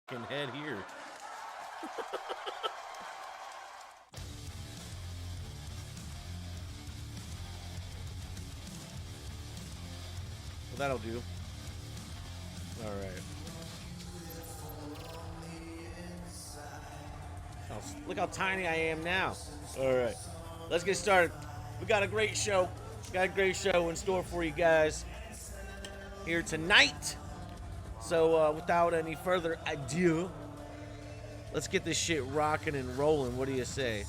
head here. Well, that'll do. All right. Oh, look how tiny I am now. All right. Let's get started. We got a great show. Got a great show in store for you guys here tonight. So without any further ado, let's get this shit rocking and rolling. What do you say?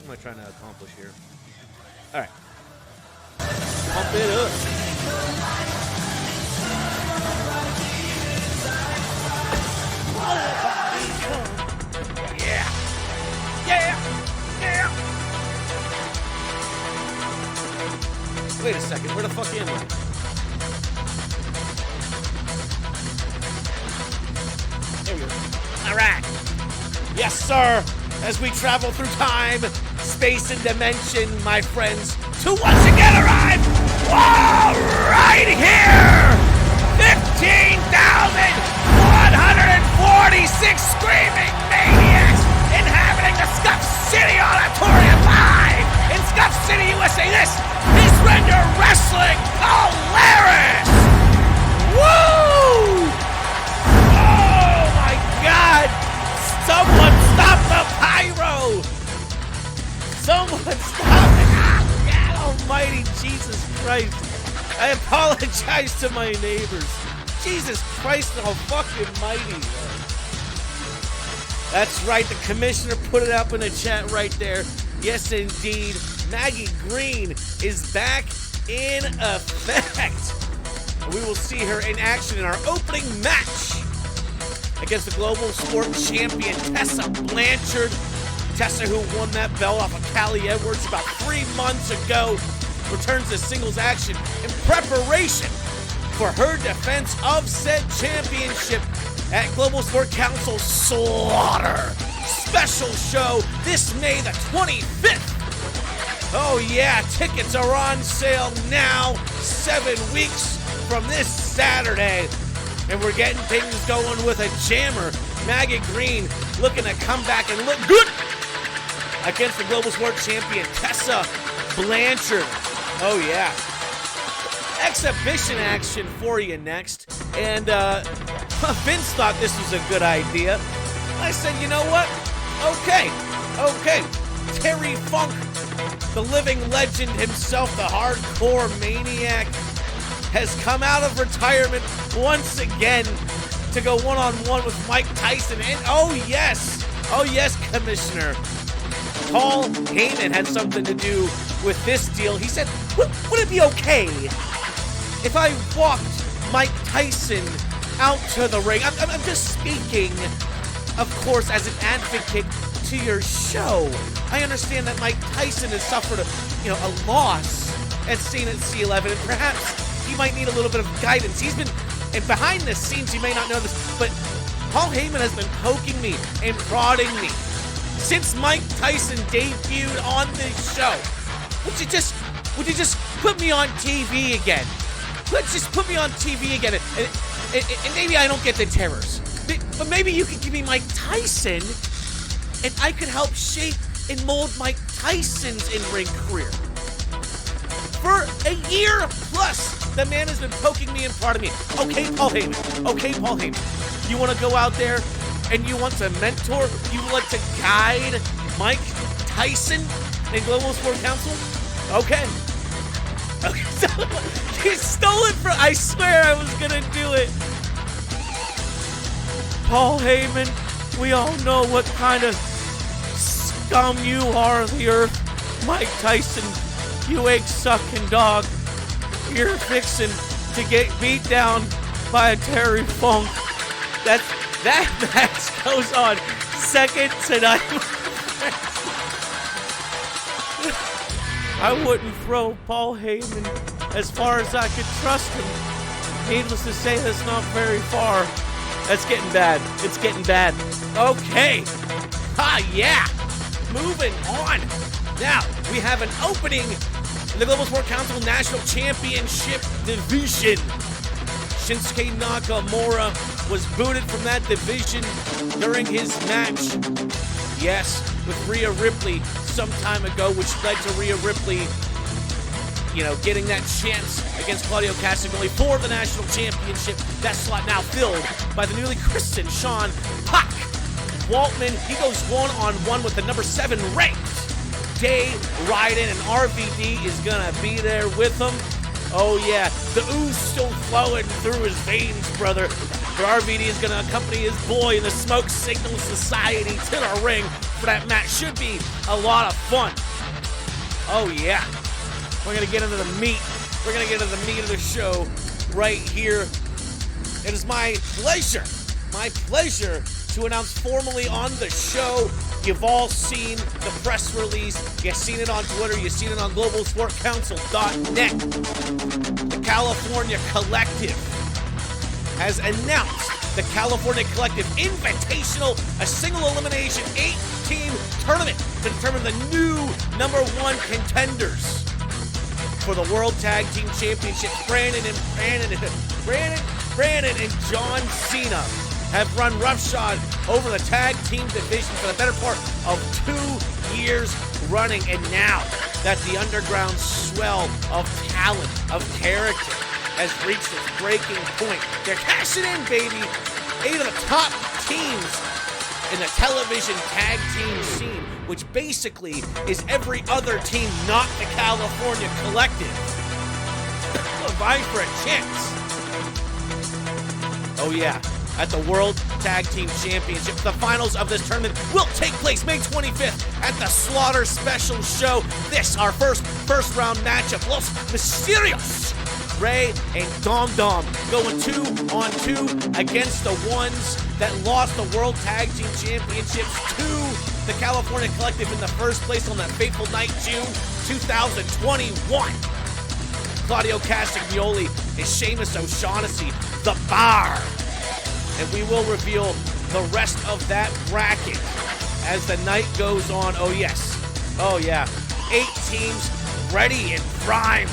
What am I trying to accomplish here? All right. Pump it up. Yeah. Yeah. Yeah. Wait a second. Where the fuck am I? There we go. All right. Yes, sir. As we travel through time, space, and dimension, my friends, to once again arrive, right here, 15,146 screaming maniacs inhabiting the Scuff City Auditorium live in Scuff City, USA. This is Render Wrestling Polaris. Woo! Oh my God! Someone stop the pyro! Someone stop it! Ah, God almighty Jesus Christ. I apologize to my neighbors. Jesus Christ all fucking mighty. That's right, the commissioner put it up in the chat right there. Yes, indeed. Maggie Green is back in effect. We will see her in action in our opening match against the Global Sport Champion, Tessa Blanchard. Tessa, who won that belt off of Callie Edwards about 3 months ago, returns to singles action in preparation for her defense of said championship at Global Sport Council Slaughter. Special show this May the 25th. Oh yeah, tickets are on sale now, 7 weeks from this Saturday. And we're getting things going with a jammer. Maggie Green looking to come back and look good against the Global Sport Champion, Tessa Blanchard. Oh, yeah. Exhibition action for you next. And Vince thought this was a good idea. I said, you know what? Okay. Terry Funk, the living legend himself, the hardcore maniac, has come out of retirement once again to go one-on-one with Mike Tyson. And oh yes, Commissioner, Paul Heyman had something to do with this deal. He said, would it be okay if I walked Mike Tyson out to the ring? I'm just speaking, of course, as an advocate to your show. I understand that Mike Tyson has suffered a loss at Scene at C11, and perhaps he might need a little bit of guidance. He's been, and behind the scenes, you may not know this, but Paul Heyman has been poking me and prodding me since Mike Tyson debuted on this show. Would you just put me on TV again? Let's just put me on TV again, and maybe I don't get the terrors, but maybe you could give me Mike Tyson, and I could help shape and mold Mike Tyson's in-ring career. For a year plus, the man has been poking me and prodding me. Okay, Paul Heyman. You want to go out there and you want to mentor? You want to guide Mike Tyson in Global Sport Council? Okay, so you stole it from, I swear I was going to do it. Paul Heyman, we all know what kind of scum you are of the earth. Mike Tyson, you egg-sucking dog. You're fixing to get beat down by a Terry Funk. That match goes on second tonight. I wouldn't throw Paul Heyman as far as I could trust him. Needless to say, that's not very far. That's getting bad. It's getting bad. Okay. Ah, yeah. moving on. Now, we have an opening in the Global Sport Council National Championship Division. Shinsuke Nakamura was booted from that division during his match, yes, with Rhea Ripley some time ago, which led to Rhea Ripley, getting that chance against Claudio Castagnoli for the national championship. That slot now filled by the newly christened Sean Puck Waltman. He goes one-on-one with the number 7 ranked Jay Ryden, and RVD is gonna be there with him. Oh yeah, the ooze still flowing through his veins, brother. But RVD is gonna accompany his boy in the Smoke Signal Society to the ring for that match. Should be a lot of fun. Oh yeah. We're gonna get into the meat. We're gonna get into the meat of the show right here. It is my pleasure to announce formally on the show. You've all seen the press release. You've seen it on Twitter. You've seen it on globalsportcouncil.net. The California Collective has announced the California Collective Invitational, a single elimination 8-team tournament to determine the new number 1 contenders for the World Tag Team Championship. Brandon and John Cena have run roughshod over the tag team division for the better part of 2 years running. And now that the underground swell of talent, of character, has reached its breaking point, they're cashing in, baby. 8 of the top teams in the television tag team scene, which basically is every other team not the California Collective, vying for a chance. Oh yeah, at the World Tag Team Championship. The finals of this tournament will take place May 25th at the Slaughter Special Show. This, our first round matchup, Los Mysterios, Ray and Dom Dom, going 2-on-2 against the ones that lost the World Tag Team Championships to the California Collective in the first place on that fateful night, June 2021. Claudio Castagnoli and Sheamus O'Shaughnessy, The Bar. And we will reveal the rest of that bracket as the night goes on. Oh yes, oh yeah, 8 teams ready and primed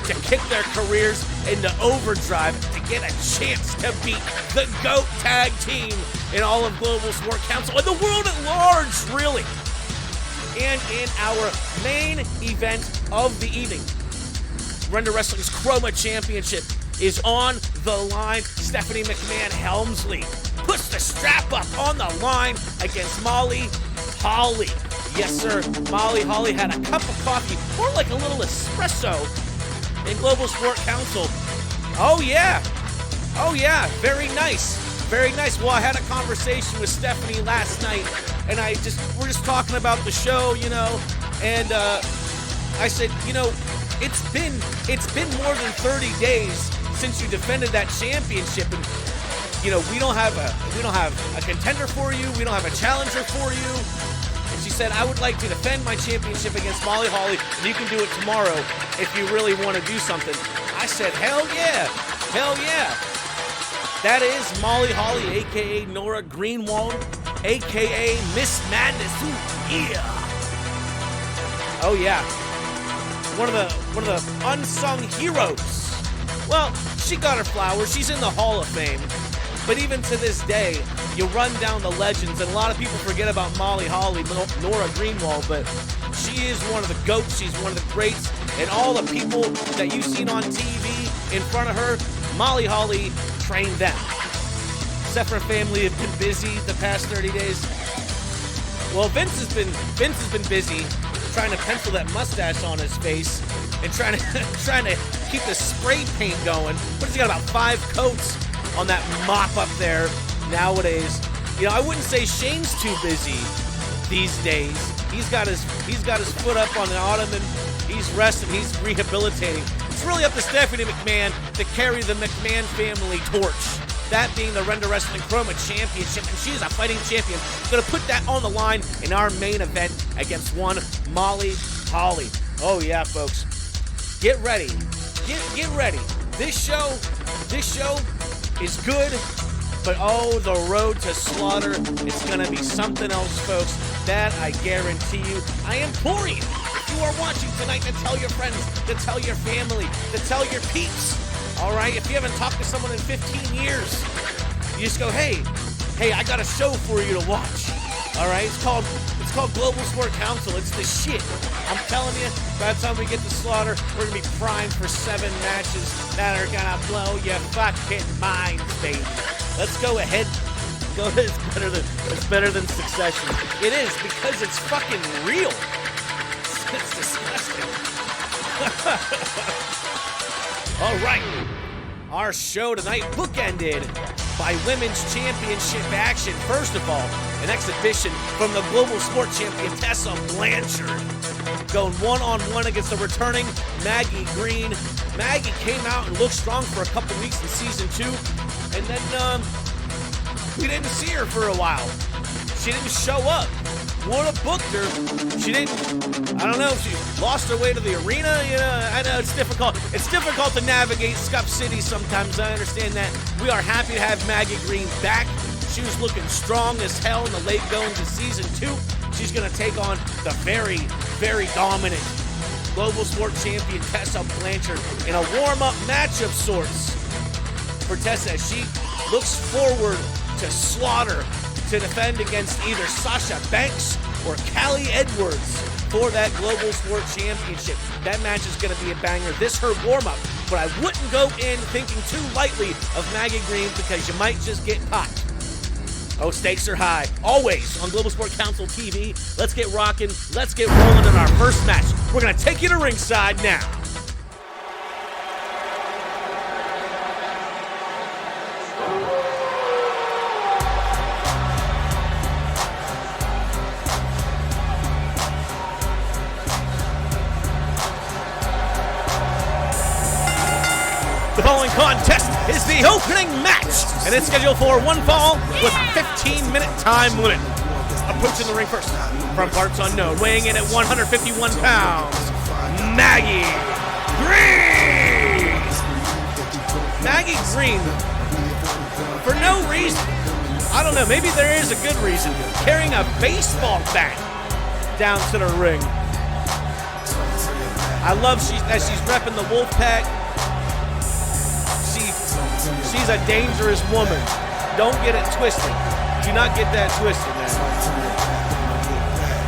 to kick their careers into overdrive to get a chance to beat the GOAT tag team in all of Global Sport Council and the world at large, really. And in our main event of the evening, Render Wrestling's Chroma Championship is on the line. Stephanie McMahon Helmsley puts the strap up on the line against Molly Holly. Yes, sir, Molly Holly had a cup of coffee, more like a little espresso, in Global Sport Council. Oh yeah, very nice, very nice. Well, I had a conversation with Stephanie last night, and we're just talking about the show, and I said, it's been more than 30 days since you defended that championship, and we don't have a contender for you, we don't have a challenger for you. And she said, I would like to defend my championship against Molly Holly, and you can do it tomorrow if you really want to do something. I said, hell yeah. That is Molly Holly, aka Nora Greenwald, aka Miss Madness. Ooh, yeah. Oh yeah. One of the unsung heroes. Well, she got her flowers. She's in the Hall of Fame. But even to this day, you run down the legends, and a lot of people forget about Molly Holly, Nora Greenwald, but she is one of the GOATs. She's one of the greats. And all the people that you've seen on TV in front of her, Molly Holly trained them. Except for family have been busy the past 30 days. Well, Vince has been busy trying to pencil that mustache on his face and trying to keep the spray paint going. But he's got about 5 coats on that mop up there nowadays. I wouldn't say Shane's too busy these days. He's got his foot up on the ottoman. He's resting. He's rehabilitating. It's really up to Stephanie McMahon to carry the McMahon family torch. That being the Render Wrestling Chroma Championship, and she's a fighting champion. Gonna put that on the line in our main event against one Molly Holly. Oh yeah, folks. Get ready. Get ready. This show is good, but oh, the road to Slaughter, it's gonna be something else, folks. That I guarantee you. I implore you, if you are watching tonight, to tell your friends, to tell your family, to tell your peeps. All right? If you haven't talked to someone in 15 years, you just go, hey, I got a show for you to watch. All right? It's called Global Sport Council. It's the shit. I'm telling you, by the time we get to Slaughter, we're going to be primed for 7 matches that are going to blow your fucking minds, baby. Let's go ahead. It's better than Succession. It is, because it's fucking real. It's disgusting. All right. Our show tonight bookended by Women's Championship action. First of all, an exhibition from the Global Sport Champion Tessa Blanchard, going one-on-one against the returning Maggie Green. Maggie came out and looked strong for a couple weeks in Season 2, and then we didn't see her for a while. She didn't show up. Would have booked her. She didn't. I don't know if she lost her way to the arena. You know, I know it's difficult. It's difficult to navigate Scuff City sometimes. I understand that. We are happy to have Maggie Green back. She was looking strong as hell in the late goings of Season 2. She's going to take on the very, very dominant Global Sport Champion Tessa Blanchard in a warm-up match of sorts for Tessa. She looks forward to Slaughter to defend against either Sasha Banks or Callie Edwards for that Global Sport Championship. That match is going to be a banger. This her warm-up, but I wouldn't go in thinking too lightly of Maggie Green because you might just get popped. Oh, stakes are high. Always on Global Sport Council TV. Let's get rocking. Let's get rolling in our first match. We're going to take you to ringside now. The following contest is the opening match, and it's scheduled for one fall with a 15-minute time limit. Approaching the ring first, from parts unknown, weighing in at 151 pounds, Maggie Green! Maggie Green, for no reason, I don't know, maybe there is a good reason, carrying a baseball bat down to the ring. I love that she's repping the Wolfpack. She's a dangerous woman. Don't get it twisted. Do not get that twisted, man.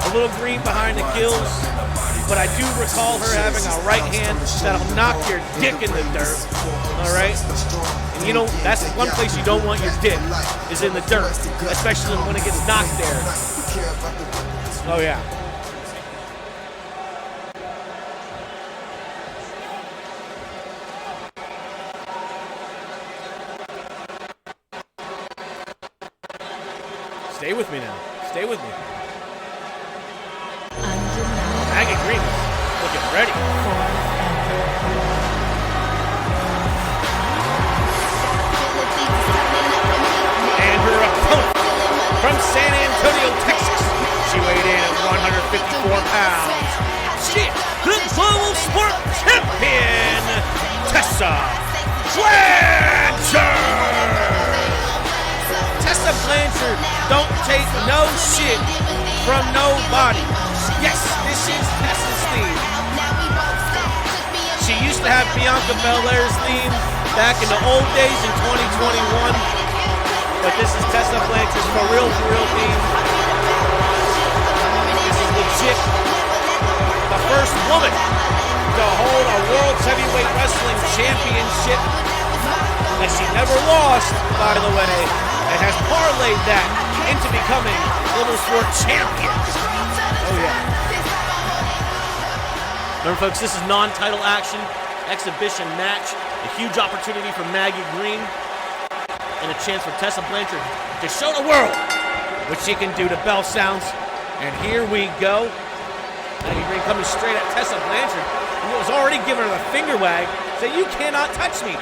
A little green behind the gills, but I do recall her having a right hand that'll knock your dick in the dirt. All right? And you know, that's one place you don't want your dick, is in the dirt, especially when it gets knocked there. Oh, yeah. Stay with me now. Stay with me. Maggie Green looking ready. And her opponent from San Antonio, Texas. She weighed in at 154 pounds. She is the Global Sport Champion, Tessa Blanchard. Tessa Blanchard don't take no shit from nobody. Yes, this is Tessa's theme. She used to have Bianca Belair's theme back in the old days in 2021, but this is Tessa Blanchard's for real theme. This is legit. The first woman to hold a World's Heavyweight Wrestling Championship that she never lost, by the way, and has parlayed that into becoming Global Sport Champion. Oh, yeah. Remember, folks, this is non-title action, exhibition match, a huge opportunity for Maggie Green, and a chance for Tessa Blanchard to show the world what she can do to bell sounds. And here we go. Maggie Green coming straight at Tessa Blanchard, who was already giving her the finger wag, saying, "You cannot touch me."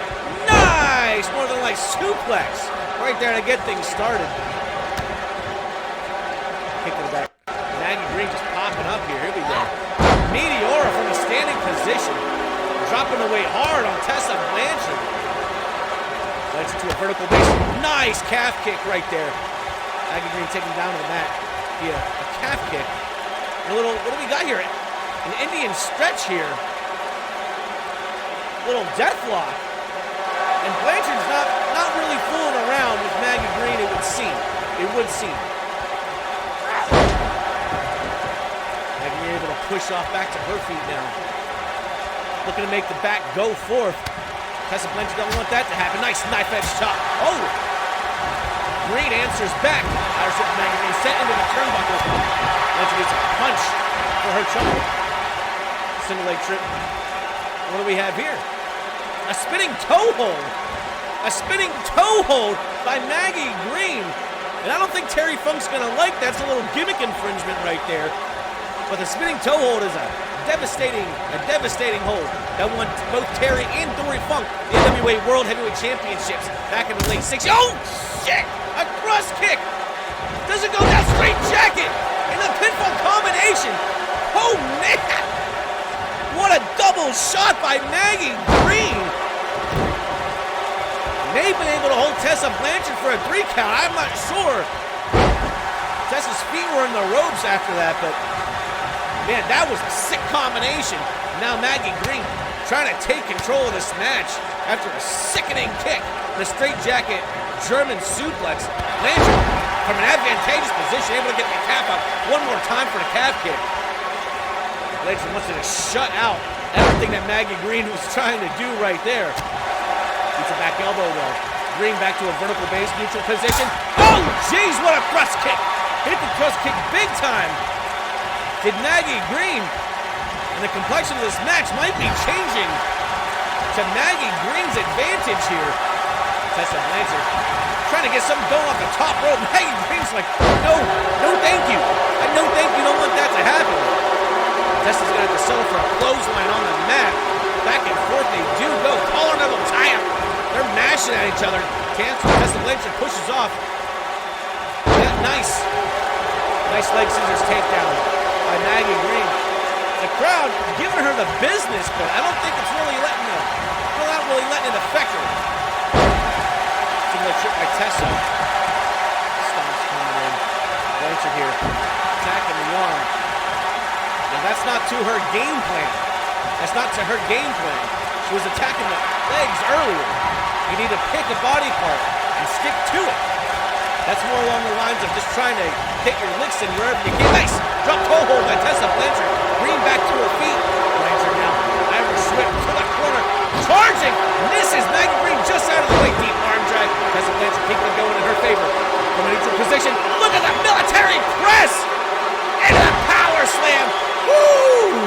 Nice! More than like suplex. Right there to get things started. Kick to the back. Maggie Green just popping up here. Here we go. Meteora from a standing position. Dropping the weight hard on Tessa Blanchard. Leads to a vertical base. Nice calf kick right there. Maggie Green taking down to the mat. via a calf kick. A little, what do we got here? An Indian stretch here. Little death lock. And Blanchard's not really fooling around with Maggie Green, it would seem. It would seem. Maggie Green able to push off back to her feet now. Looking to make the back go forth. Tessa Blanchard don't want that to happen. Nice knife edge chop. Oh! Green answers back. Patterson Maggie Green set into the turnbuckle. Blanchard gets a punch for her trouble. Single leg trip. What do we have here? A spinning toe hold. A spinning toe hold by Maggie Green. And I don't think Terry Funk's gonna like that. It's a little gimmick infringement right there. But the spinning toe hold is a devastating hold that won both Terry and Dory Funk the NWA World Heavyweight Championships back in the late 60s. Oh, shit! A cross kick! Doesn't go down, straight jacket! In a pinfall combination! Oh, man! What a double shot by Maggie Green! May have been able to hold Tessa Blanchard for a 3 count, I'm not sure. Tessa's feet were in the ropes after that, but man, that was a sick combination. Now Maggie Green trying to take control of this match after a sickening kick. The straight jacket German suplex. Blanchard from an advantageous position, able to get the calf up one more time for the calf kick. Blanchard wants to shut out everything that Maggie Green was trying to do right there. It's a back elbow though. Green back to a vertical base, neutral position. Oh, jeez, what a thrust kick. Hit the thrust kick big time. Did Maggie Green, and the complexion of this match might be changing to Maggie Green's advantage here. Tessa Blanchard trying to get something going off the top rope. Maggie Green's like, no thank you. No thank you, don't want that to happen. Tessa's gonna have to settle for a clothesline on the mat. Back and forth they do go. Collar knuckle tie up. They're mashing at each other. Tessa Blanchard pushes off. Yeah, nice leg scissors takedown by Maggie Green. The crowd giving her the business, but I don't think it's really letting it affect her. Single trip by Tessa. Stomps coming in. Blanchard here, attacking the arm. Now that's not to her game plan. That's not to her game plan. She was attacking the legs earlier. You need to pick a body part and stick to it. That's more along the lines of just trying to hit your licks in wherever you can. Nice! Drop toe hold by Tessa Blanchard. Green back to her feet. Blanchard now. Irish whip to the corner. Charging! Misses Maggie Green just out of the way. Deep arm drag. Tessa Blanchard keeping it going in her favor. From a neutral position. Look at the military press! Into the power slam! Woo!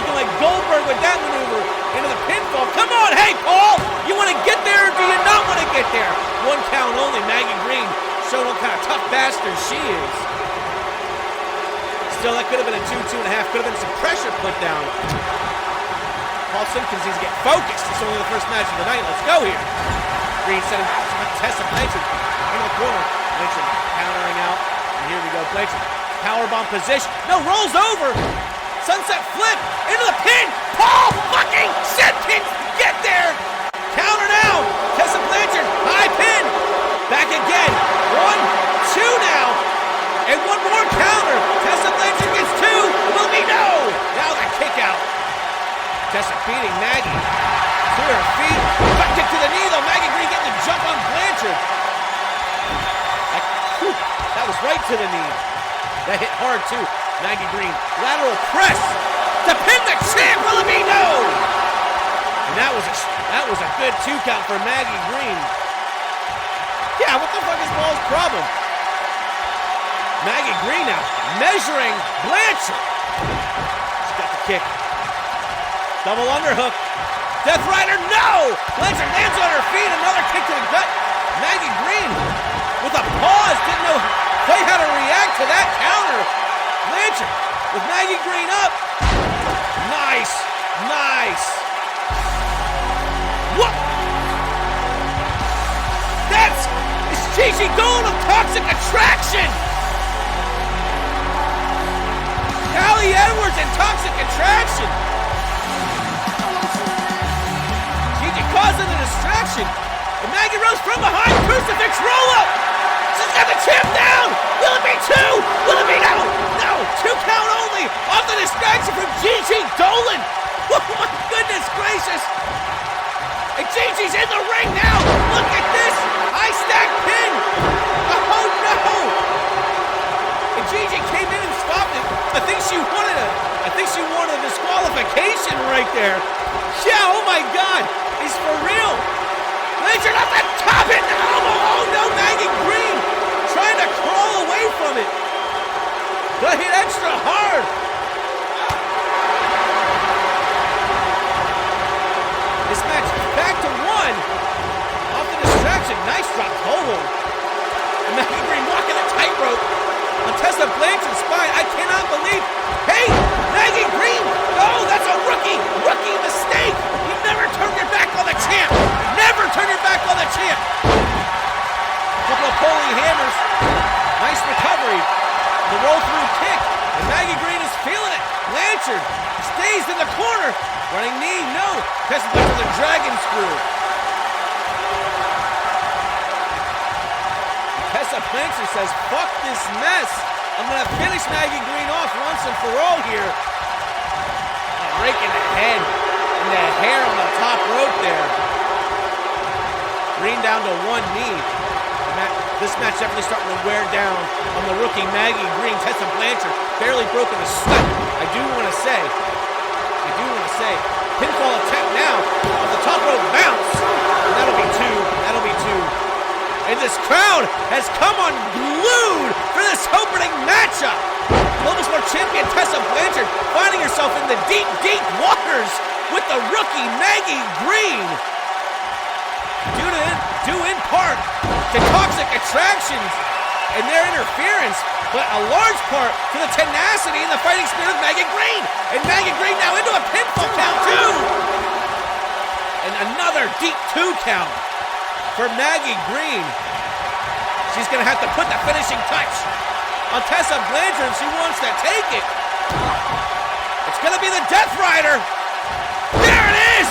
Looking like Goldberg with that maneuver. Into the pinfall. Come on, hey, Paul! You want to get there or do you not want to get there? 1 count only. Maggie Green showing what kind of tough bastard she is. Still, that could have been a 2.5. Could have been some pressure put down. Paul Simpkins needs to get focused. It's only the first match of the night. Let's go here. Green setting Tessa Blanchard into the corner. Blanchard countering out. And here we go. Blanchard powerbomb position. No, rolls over. Sunset flip into the pin. Paul fucking Simpkins, get there. Counter now. Tessa Blanchard, high pin. Back again. 1, 2 now. And one more counter. Tessa Blanchard gets 2. Will be no. Now the kick out. Tessa beating Maggie to her feet. Back kick to the knee though. Maggie Green getting the jump on Blanchard. That was right to the knee. That hit hard too. Maggie Green, lateral press to pin the champ. Will it be no? And that was a good 2 count for Maggie Green. Yeah, what the fuck is Paul's problem? Maggie Green now measuring Blanchard. She's got the kick. Double underhook. Death Rider, no! Blanchard lands on her feet. Another kick to the gut. Maggie Green with a pause. Didn't know quite how to react to that counter. Blanchard with Maggie Green up. Nice. What? That's Gigi Gold of Toxic Attraction. Callie Edwards and Toxic Attraction. Gigi causing a distraction. And Maggie Rose from behind, crucifix roll up. She's got the champ down. Will it be 2? Will it be no? No, 2 count only. Off the distraction from Gigi Dolan. Oh my goodness gracious. And Gigi's in the ring now. Look at this. High stack pin. Oh no. And Gigi came in and stopped it. I think she wanted a disqualification right there. Yeah, oh my God. He's for real. Blanchard off the top, hit the elbow. Oh no, Maggie Green trying to crawl away from it. But hit extra hard. This match is back to 1. Off the distraction, nice drop hold. And Maggie Green walking the tightrope on Tessa Blanchard's spine. I cannot believe. Hey, Maggie Green. Oh, that's a rookie mistake. You never turn your back on the champ. Never turn your back on the champ. Couple of pulling hammers. Nice recovery. The roll through kick. And Maggie Green is feeling it. Blanchard stays in the corner. Running knee, no. Tessa Blanchard with a dragon screw. Tessa Blanchard says, fuck this mess. I'm going to finish Maggie Green off once and for all here. Raking the head and the hair on the top rope there. Green down to 1 knee. This match definitely starting to wear down on the rookie Maggie Green. Tessa Blanchard barely broken a sweat. I do want to say, pinfall attempt now off the top rope bounce. And that'll be 2. And this crowd has come unglued for this opening matchup. Global Sport Champion Tessa Blanchard finding herself in the deep, deep waters with the rookie Maggie Green. Due in part to Toxic Attractions and their interference, but a large part to the tenacity and the fighting spirit of Maggie Green. And Maggie Green now into a pinfall count, too. And another deep 2 count for Maggie Green. She's going to have to put the finishing touch on Tessa Blanchard if she wants to take it. It's going to be the Death Rider. There it is.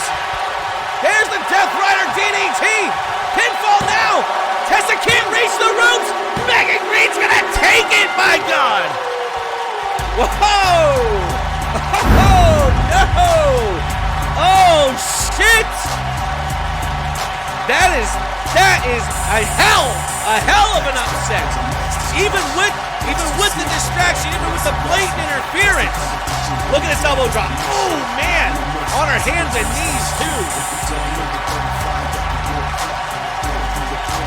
There's the Death Rider DDT. Pinfall now. Tessa can't reach the ropes. Maggie Green's going to take it, my God. Whoa. Oh, no. Oh, shit. That is a hell of an upset. Even with the distraction, even with the blatant interference. Look at this elbow drop. Oh, man. On her hands and knees, too.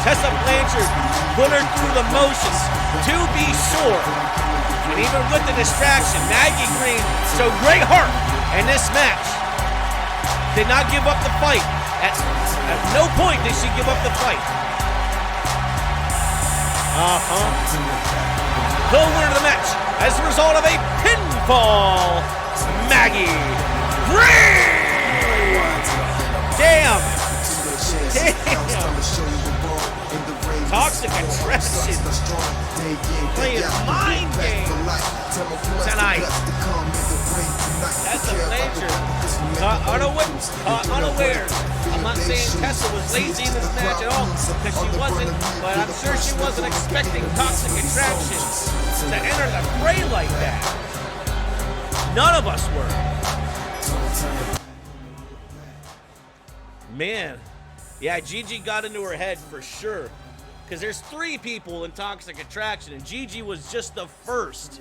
Tessa Blanchard put her through the motions, to be sure. And even with the distraction, Maggie Green showed great heart in this match. Did not give up the fight. At no point did she give up the fight. The winner of the match as a result of a pinfall, Maggie Green! Damn! Toxic Attraction playing mind game tonight. Tessa Blanchard unawares. I'm not saying Tessa was lazy in this match at all, because she wasn't, but I'm sure she wasn't expecting Toxic Attraction to enter the fray like that. None of us were. Man, yeah, Gigi got into her head for sure. Because there's 3 people in Toxic Attraction, and Gigi was just the first.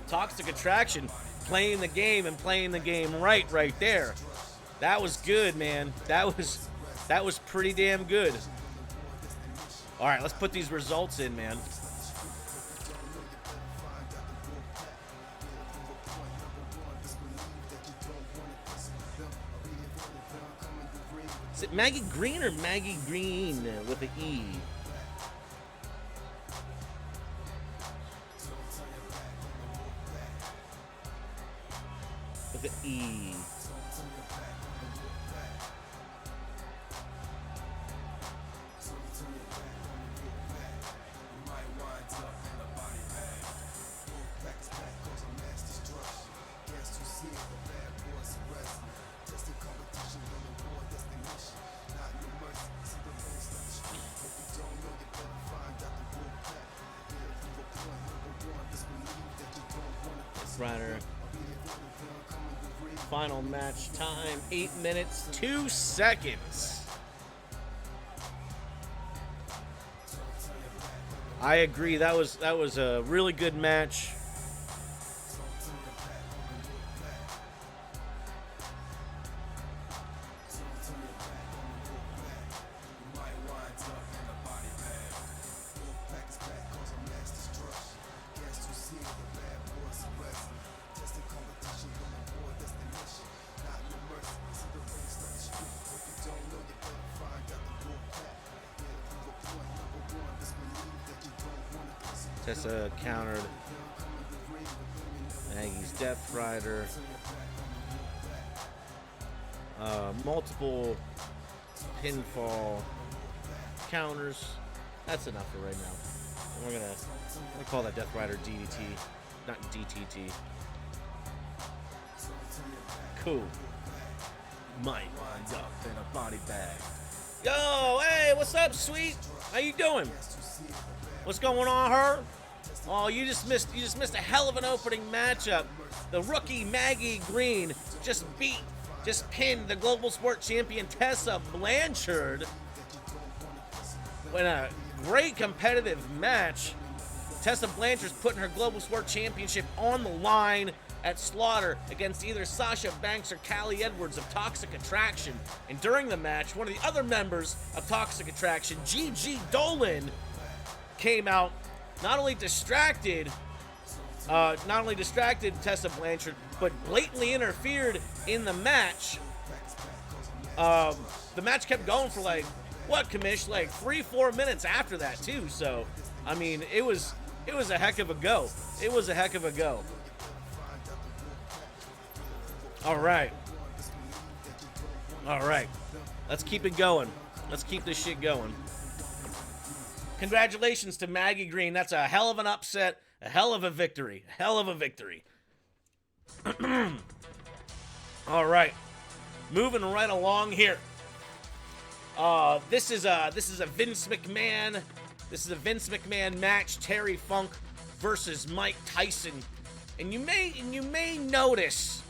Toxic Attraction playing the game and playing the game right there. That was good, man. That was pretty damn good. All right, let's put these results in, man. Is it Maggie Green or Maggie Green with an E? With an E. Death Rider. Final match time, 8 minutes, 2 seconds. I agree. That was a really good match. Tessa countered Maggie's Death Rider. Multiple pinfall counters. That's enough for right now. We're gonna call that Death Rider DDT, not DTT. Cool. Might wind up in a body bag. Yo, hey, what's up, sweet? How you doing? What's going on, her? Oh, you just missed a hell of an opening matchup. The rookie Maggie Green just pinned the Global Sport Champion Tessa Blanchard. In a great competitive match. Tessa Blanchard's putting her Global Sport Championship on the line at Slaughter against either Sasha Banks or Callie Edwards of Toxic Attraction. And during the match, one of the other members of Toxic Attraction, Gigi Dolan, came out, not only distracted Tessa Blanchard, but blatantly interfered in the match. The match kept going for like 3-4 minutes after that too. So, I mean, it was a heck of a go. It was a heck of a go. All right. Let's keep it going. Let's keep this shit going. Congratulations to Maggie Green. That's a hell of an upset. A hell of a victory. All right. Moving right along here. This is a Vince McMahon. This is a Vince McMahon match. Terry Funk versus Mike Tyson. And you may notice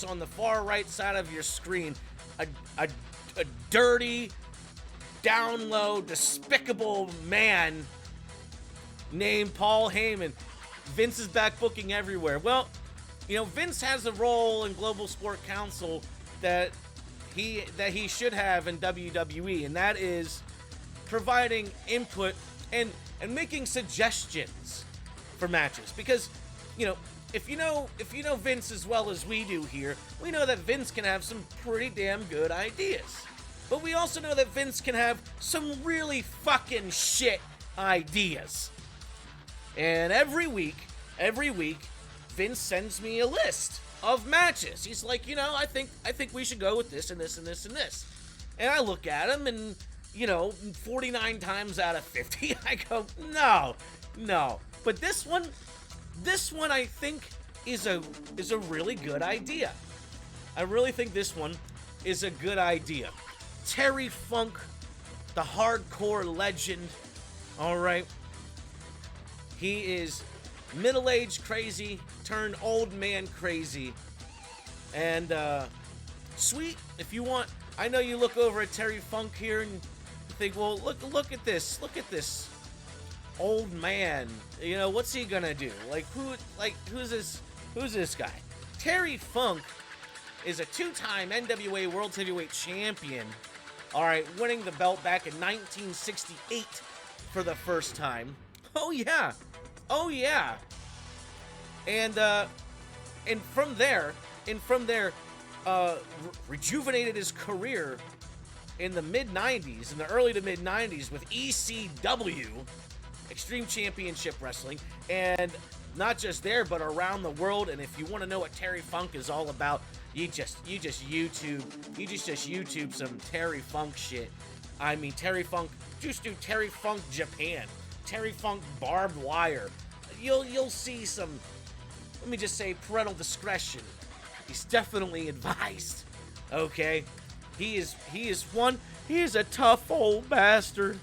on the far right side of your screen a dirty, down low, despicable man named Paul Heyman. Vince is back booking everywhere. Well, you know, Vince has a role in Global Sport Council that he should have in WWE, and that is providing input and making suggestions for matches. Because, you know, if you know Vince as well as we do here, we know that Vince can have some pretty damn good ideas. But we also know that Vince can have some really fucking shit ideas. And every week, Vince sends me a list of matches. He's like, you know, I think we should go with this and this and this and this. And I look at him and, you know, 49 times out of 50, I go, no. But this one I think is a really good idea. I really think this one is a good idea. Terry Funk, the hardcore legend. All right. He is middle-aged crazy turned old man crazy. And sweet, if you want, I know you look over at Terry Funk here and think, well, look at this old man. You know, what's he gonna do? Who's this guy? Terry Funk is a 2-time NWA World Heavyweight Champion. All right, winning the belt back in 1968 for the first time. Oh yeah. And from there, rejuvenated his career in the mid-90s, in the early to mid-90s with ECW, Extreme Championship Wrestling, and not just there, but around the world. And if you want to know what Terry Funk is all about, you just YouTube some Terry Funk shit. I mean, Terry Funk, just do Terry Funk Japan, Terry Funk Barbed Wire. You'll see some, let me just say, parental discretion. He's definitely advised. Okay? He is a tough old bastard.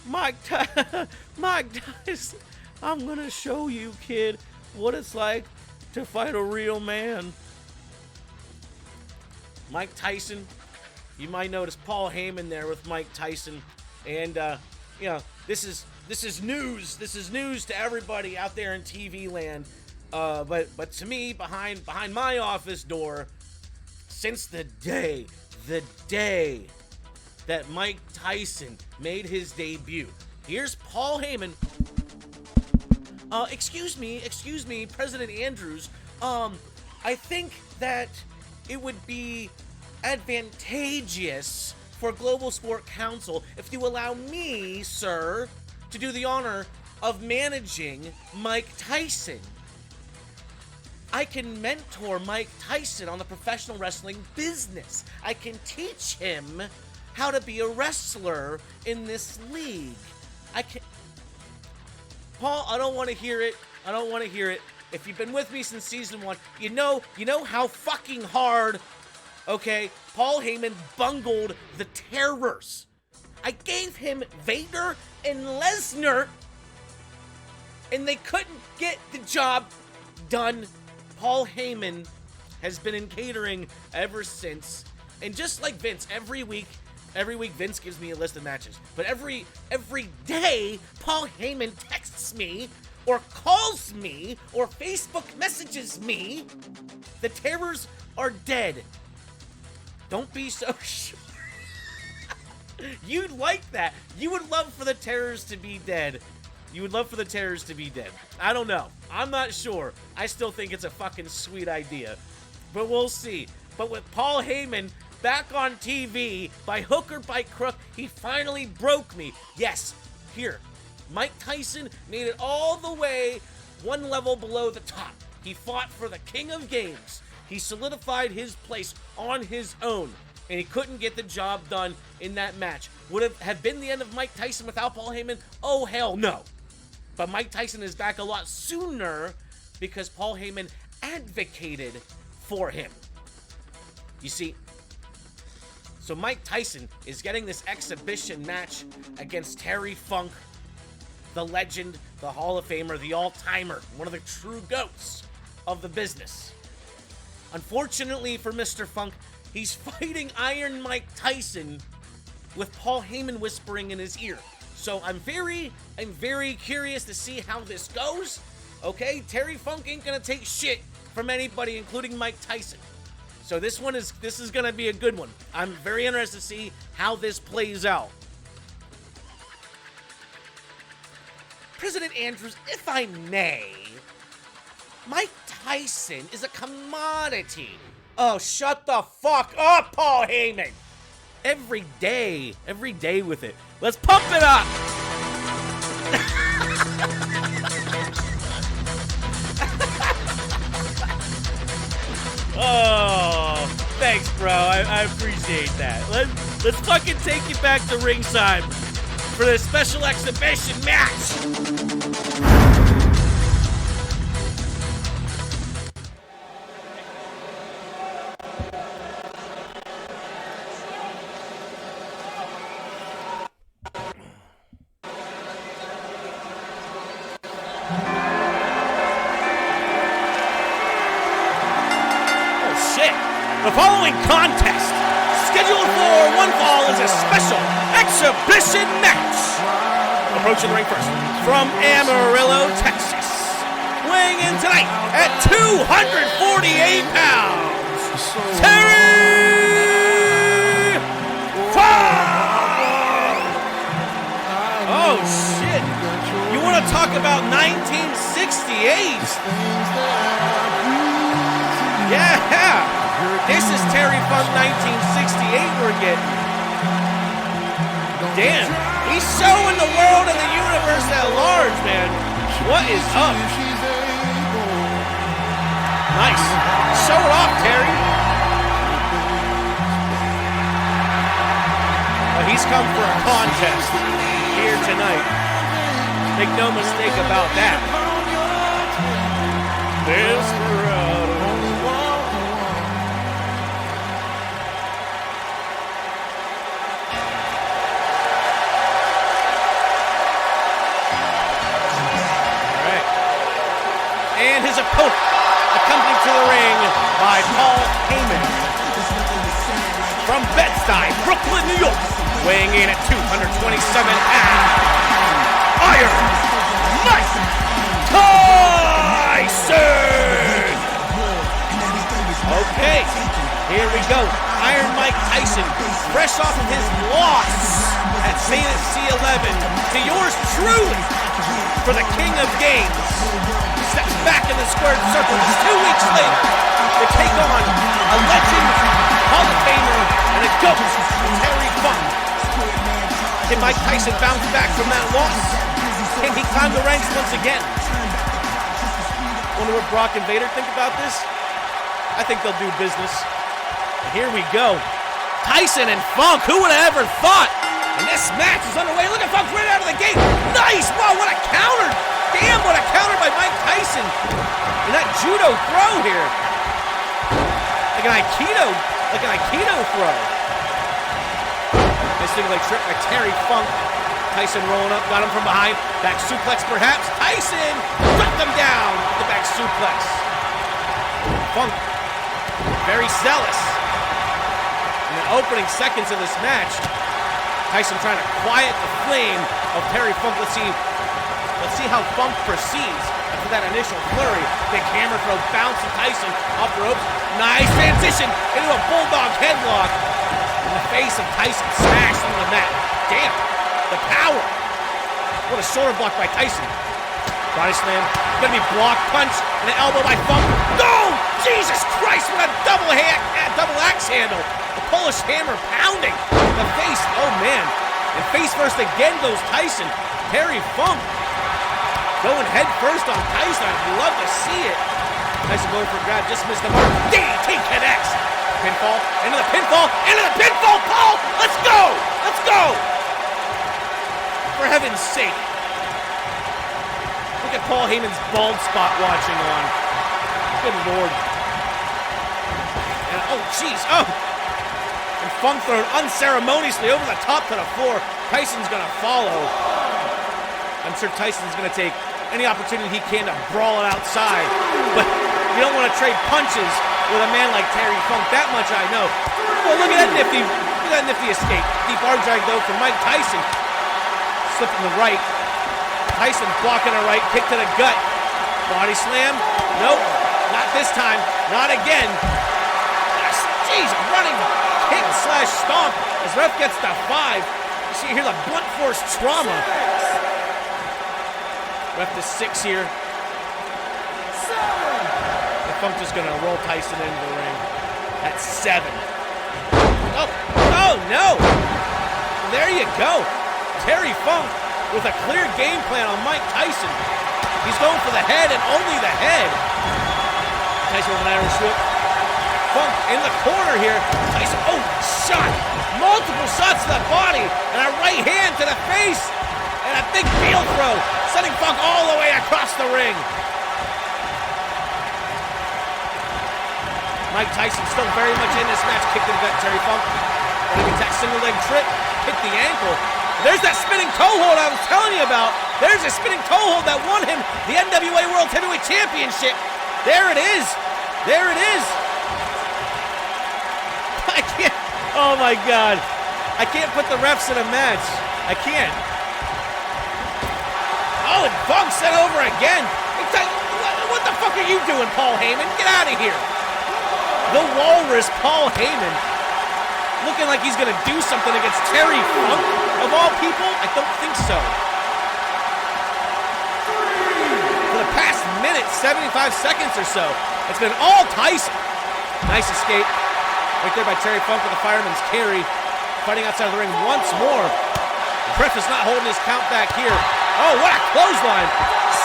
Mike Tyson, I'm gonna show you, kid. what it's like to fight a real man. Mike Tyson, you might notice Paul Heyman there with Mike Tyson, and you know, this is news. This is news to everybody out there in TV land. But to me, behind my office door, since the day that Mike Tyson made his debut, here's Paul Heyman. Excuse me, President Andrews. I think that it would be advantageous for Global Sport Council if you allow me, sir, to do the honor of managing Mike Tyson. I can mentor Mike Tyson on the professional wrestling business. I can teach him how to be a wrestler in this league. Paul, I don't want to hear it. If you've been with me since season 1, you know how fucking hard, okay, Paul Heyman bungled the Terrors. I gave him Vader and Lesnar, and they couldn't get the job done. Paul Heyman has been in catering ever since. And just like Vince, every week Vince gives me a list of matches. But every day, Paul Heyman texts me, or calls me, or Facebook messages me, the Terrors are dead. Don't be so sure. You'd like that. You would love for the Terrors to be dead. I don't know. I'm not sure. I still think it's a fucking sweet idea. But we'll see. But with Paul Heyman back on TV, by hook or by crook, he finally broke me. Yes, here. Mike Tyson made it all the way one level below the top. He fought for the King of Games. He solidified his place on his own, and he couldn't get the job done in that match. Would it have been the end of Mike Tyson without Paul Heyman? Oh, hell no. But Mike Tyson is back a lot sooner because Paul Heyman advocated for him. You see, so Mike Tyson is getting this exhibition match against Terry Funk, the legend, the Hall of Famer, the all-timer, one of the true goats of the business. Unfortunately for Mr. Funk, he's fighting Iron Mike Tyson with Paul Heyman whispering in his ear. So I'm very curious to see how this goes. Okay, Terry Funk ain't gonna take shit from anybody, including Mike Tyson. So this is gonna be a good one. I'm very interested to see how this plays out. President Andrews, if I may, Mike Tyson is a commodity. Oh, shut the fuck up, Paul Heyman. Every day with it. Let's pump it up. Oh, thanks, bro. I appreciate that. Let's fucking take you back to ringside for this special exhibition match. The following contest, scheduled for one fall, is a special exhibition match. Approaching the ring first, from Amarillo, Texas, weighing in tonight at 248 pounds, Terry Funk! Oh, shit. You want to talk about 1968? Yeah! This is Terry Funk 1968 we're getting. Damn, he's showing the world and the universe at large, man. What is up? Nice. Show it off, Terry. He's come for a contest here tonight. Make no mistake about that. Desperado. And opponent, accompanied to the ring by Paul Heyman. From Bed-Stuy, Brooklyn, New York, weighing in at 227 pounds, Iron Mike Tyson! Okay, here we go. Iron Mike Tyson, fresh off of his loss at St. C11 to yours truly for the King of Games. He steps back in the squared circle just 2 weeks later to take on a legend, Hall of Famer, and a GOAT, Terry Funk. Can Mike Tyson bounce back from that loss? Can he climb the ranks once again? Wonder what Brock and Vader think about this? I think they'll do business. And here we go. Tyson and Funk, who would have ever thought? And this match is underway. Look at Funk right out of the gate. Nice! Wow, what a counter! Damn, what a counter by Mike Tyson. And that judo throw here. Like an Aikido throw. Nice single leg trip by Terry Funk. Tyson rolling up, got him from behind. Back suplex perhaps. Tyson dropped him down with the back suplex. Funk, very zealous. In the opening seconds of this match, Tyson trying to quiet the flame of Terry Funk. Let's see how Funk proceeds after that initial flurry. Big hammer throw, bouncing Tyson off the ropes. Nice transition into a bulldog headlock. In the face of Tyson, smashed into the mat. Damn, the power. What a shoulder block by Tyson. Body slam, gonna be blocked, punch, and an elbow by Funk. No! Jesus Christ, what a double axe handle. The Polish hammer pounding the face. Oh man. And face first again goes Tyson. Terry Funk going head first on Tyson. I'd love to see it. Tyson going for a grab, just missed the mark. DDT connects. Pinfall, into the pinfall, Paul! Let's go! Let's go! For heaven's sake. Look at Paul Heyman's bald spot watching on. Good Lord. And oh, jeez, oh! And Funk thrown unceremoniously over the top to the floor. Tyson's gonna follow. I'm sure Tyson's gonna take any opportunity he can to brawl it outside. But you don't want to trade punches with a man like Terry Funk. That much I know. Well, look at that nifty escape. Deep arm drag though from Mike Tyson. Slipping the right. Tyson blocking a right, kick to the gut. Body slam. Nope, not this time. Not again. Jeez, running kick / stomp as ref gets to 5. You see here the blunt force trauma. Ref to 6 here. The Funk just gonna roll Tyson into the ring at 7. Oh no! There you go. Terry Funk with a clear game plan on Mike Tyson. He's going for the head and only the head. Tyson with an Irish whip. Funk in the corner here. Tyson, oh, shot. Multiple shots to the body and a right hand to the face. And a big heel throw, sending Funk all the way across the ring. Mike Tyson still very much in this match. Kicked in the gut, Terry Funk. Running attack, single leg trip. Hit the ankle. There's that spinning toe hold I was telling you about. There's a spinning toe hold that won him the NWA World Heavyweight Championship. There it is. There it is. I can't. Oh my God. I can't put the refs in a match. I can't. Oh, and Funk sent over again. What the fuck are you doing, Paul Heyman? Get out of here. The Walrus, Paul Heyman, looking like he's going to do something against Terry Funk, of all people? I don't think so. For the past minute, 75 seconds or so, it's been all Tyson. Nice escape. Right there by Terry Funk with the fireman's carry. Fighting outside of the ring once more. The ref is not holding his count back here. Oh, what a clothesline.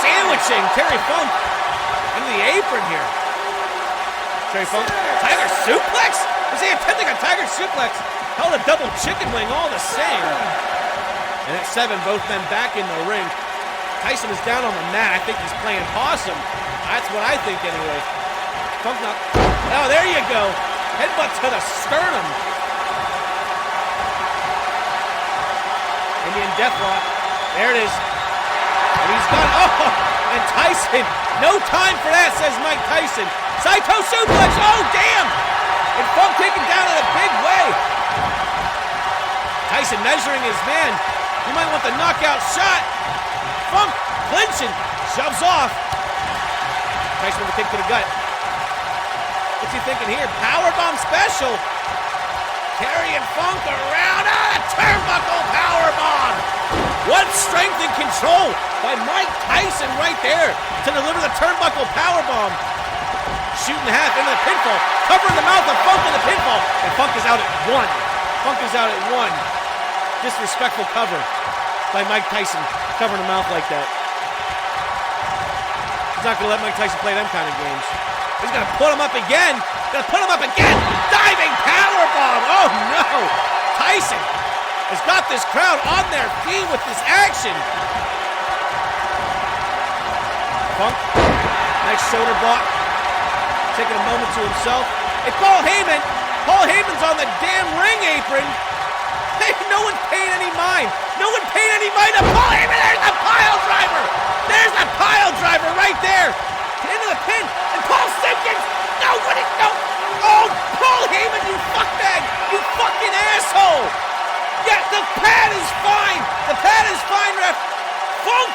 Sandwiching Terry Funk into the apron here. Terry Funk, Tiger suplex? Was he attempting a Tiger suplex? Held a double chicken wing all the same. And at 7, both men back in the ring. Tyson is down on the mat. I think he's playing possum. That's what I think anyway. Funk not. Oh, there you go. Headbutt to the sternum. Indian deathlock. There it is. And he's done. Oh, and And Tyson, no time for that, says Mike Tyson. Saito suplex, oh damn! And Funk taken down in a big way. Tyson measuring his man. He might want the knockout shot. Funk clinching, shoves off. Tyson with a kick to the gut. What's he thinking here? Powerbomb special. Carrying Funk around. Ah, turnbuckle powerbomb. What strength and control by Mike Tyson right there to deliver the turnbuckle powerbomb. Shooting half into the pinfall. Covering the mouth of Funk in the pinfall. And Funk is out at 1. Funk is out at 1. Disrespectful cover by Mike Tyson. Covering the mouth like that. He's not going to let Mike Tyson play them kind of games. He's going to put him up again. Diving powerbomb. Oh no. Tyson has got this crowd on their feet with this action. Funk. Nice shoulder block. Taking a moment to himself. It's Paul Heyman. Paul Heyman's on the damn ring apron. Hey, no one's paying any mind. No one paid any mind to Paul Heyman. There's the pile driver. There's the pile driver right there. Into the pin. And Paul Simpkins. Nobody. No. Oh, Paul Heyman, you fuckbag. You fucking asshole. Yeah, the pad is fine. The pad is fine, ref. Funk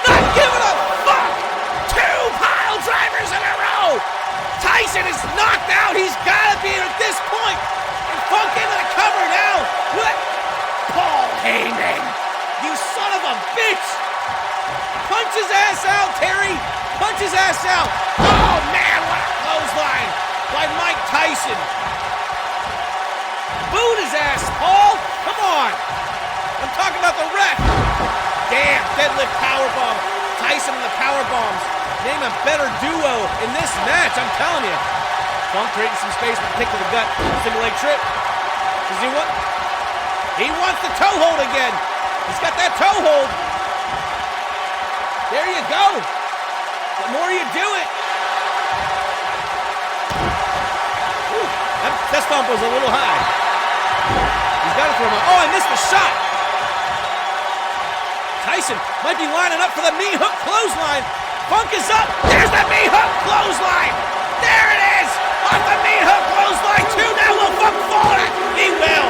not giving a fuck. 2 pile drivers in a row. Tyson is knocked out. He's got to be at this point. And Funk into the cover now. What? Paul Heyman. You son of a bitch. Punch his ass out, Terry. Punch his ass out. Oh, man, what a clothesline by Mike Tyson. Boot his ass, Paul. Come on. I'm talking about the ref. Damn, deadlift powerbomb. Tyson and the powerbombs. Name a better duo in this match, I'm telling you. Funk creating some space with a kick to the gut. Single leg trip. Does he want? He wants the toe hold again. He's got that toe hold. There you go. The more you do it. Whew, that chest bump was a little high. He's got to throw him out. Oh, I missed the shot. Tyson might be lining up for the knee hook clothesline. Funk is up. There's the knee hook clothesline. There it is. Off the knee hook clothesline. 2 now. Will Funk fall on it? He will.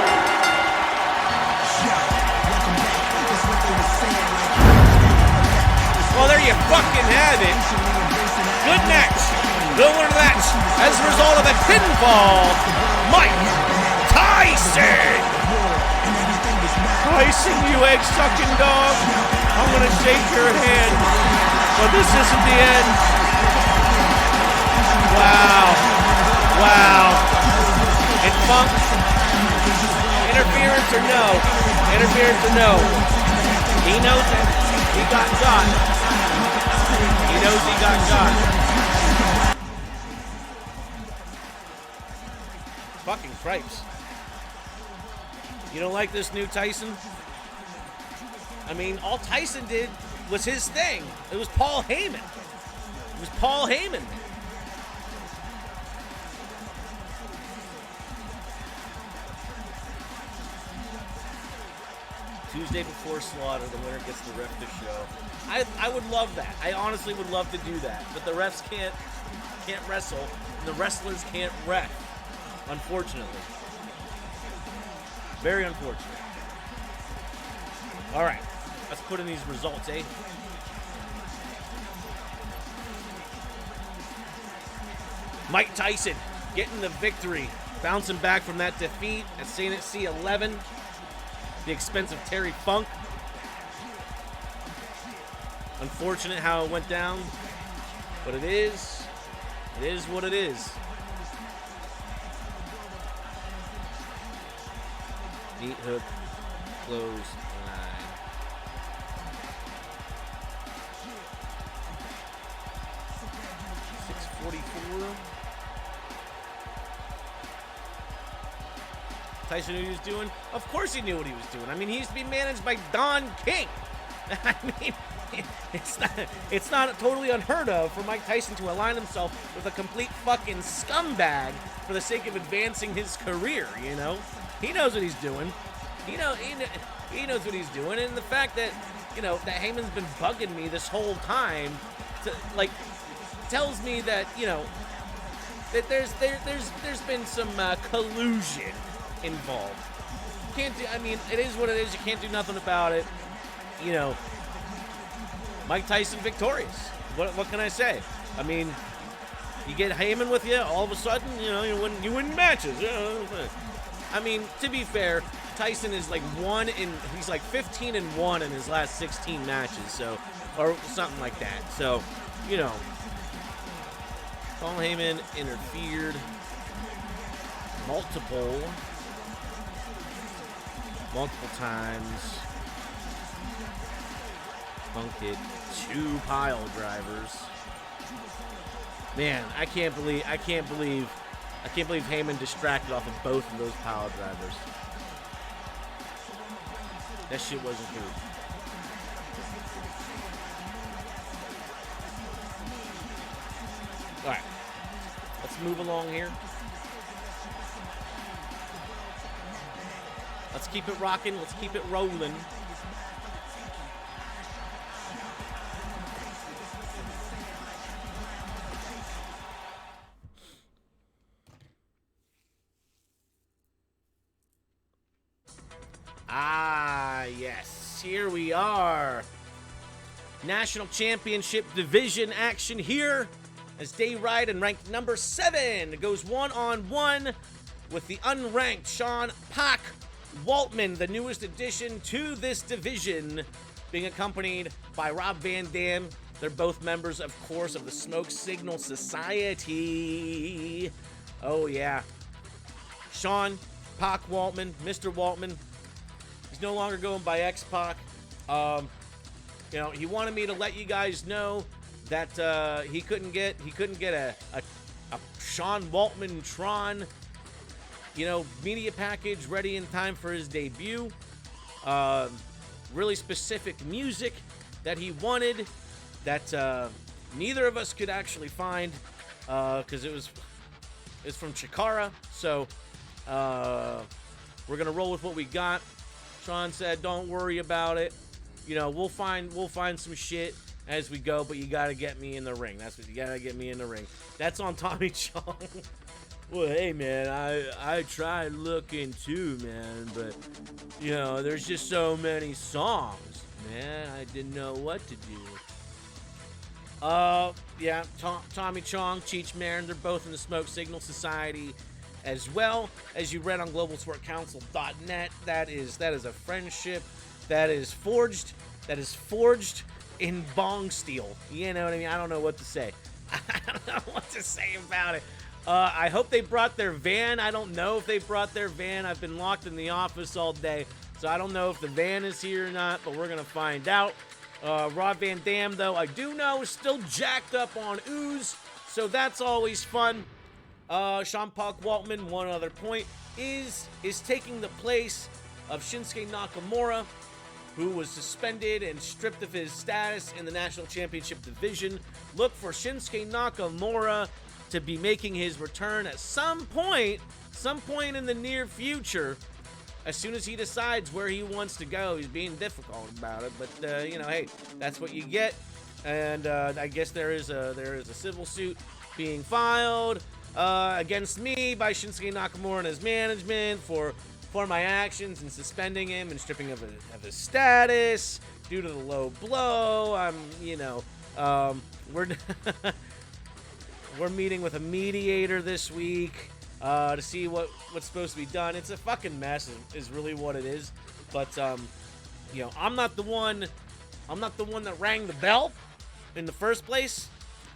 Well, there you fucking have it. Good match. Good winner of the match. As a result of a pinfall, Mike Tyson. Tyson, you egg-sucking dog. I'm going to shake your hand. But this isn't the end. Wow. Wow. And Funk, interference or no? Interference or no? He knows it. He got got. He knows he got got. Fucking cripes. You don't like this new Tyson? I mean, all Tyson did was his thing. It was Paul Heyman. It was Paul Heyman. Tuesday before Slaughter, the winner gets to ref the show. I would love that. I honestly would love to do that. But the refs can't wrestle, and the wrestlers can't ref. Unfortunately. Very unfortunate. All right, let's put in these results, eh? Mike Tyson getting the victory, bouncing back from that defeat at St. C11. The expense of Terry Funk. Unfortunate how it went down, but it is what it is. Neat hook, close line. .644. Tyson knew what he was doing? Of course he knew what he was doing. I mean, he used to be managed by Don King. I mean, it's not totally unheard of for Mike Tyson to align himself with a complete fucking scumbag for the sake of advancing his career, you know? He knows what he's doing. He knows what he's doing. And the fact that, you know, that Heyman's been bugging me this whole time like tells me that, you know, that there's been some collusion involved. Can't do. I mean, it is what it is. You can't do nothing about it. You know, Mike Tyson victorious. What can I say? I mean, you get Heyman with you, all of a sudden, you know, you win matches. I mean, to be fair, Tyson is like he's like 15-1 in his last 16 matches, so, or something like that. So, you know, Paul Heyman interfered multiple times. Punked 2 pile drivers. Man, I can't believe Heyman distracted off of both of those pile drivers. That shit wasn't good. All right, let's move along here. Let's keep it rocking. Let's keep it rolling. Ah, yes. Here we are. National Championship Division action here as Day Ride, ranked number 7, goes one-on-one with the unranked Sean Pac Waltman, the newest addition to this division, being accompanied by Rob Van Dam. They're both members, of course, of the Smoke Signal Society. Oh, yeah. Sean Pac Waltman, Mr. Waltman. He's no longer going by X-Pac. You know, he wanted me to let you guys know that he couldn't get a Sean Waltman Tron, you know, media package ready in time for his debut. Really specific music that he wanted that neither of us could actually find because it's from Chikara. So we're gonna roll with what we got. Sean said, "Don't worry about it. You know, we'll find some shit as we go, but you gotta get me in the ring. That's what you gotta get me in the ring." That's on Tommy Chong. Well, hey man, I tried looking too, man, but you know, there's just so many songs, man. I didn't know what to do. Yeah, Tommy Chong, Cheech Marin, they're both in the Smoke Signal Society as well. As you read on globalsportcouncil.net, that is a friendship that is forged in bong steel. You know what I mean? I don't know what to say. I don't know what to say about it. I hope they brought their van. I don't know if they brought their van. I've been locked in the office all day, so I don't know if the van is here or not, but we're going to find out. Rob Van Dam, though, I do know is still jacked up on ooze, so that's always fun. Sean Pac Waltman, one other point, is taking the place of Shinsuke Nakamura, who was suspended and stripped of his status in the National Championship Division. Look for Shinsuke Nakamura to be making his return at some point in the near future, as soon as he decides where he wants to go. He's being difficult about it, but you know, hey, that's what you get. And I guess there is a civil suit being filed against me by Shinsuke Nakamura and his management for my actions in suspending him and stripping of his status due to the low blow. We're meeting with a mediator this week to see what's supposed to be done. It's a fucking mess, is really what it is. But you know, I'm not the one that rang the bell in the first place.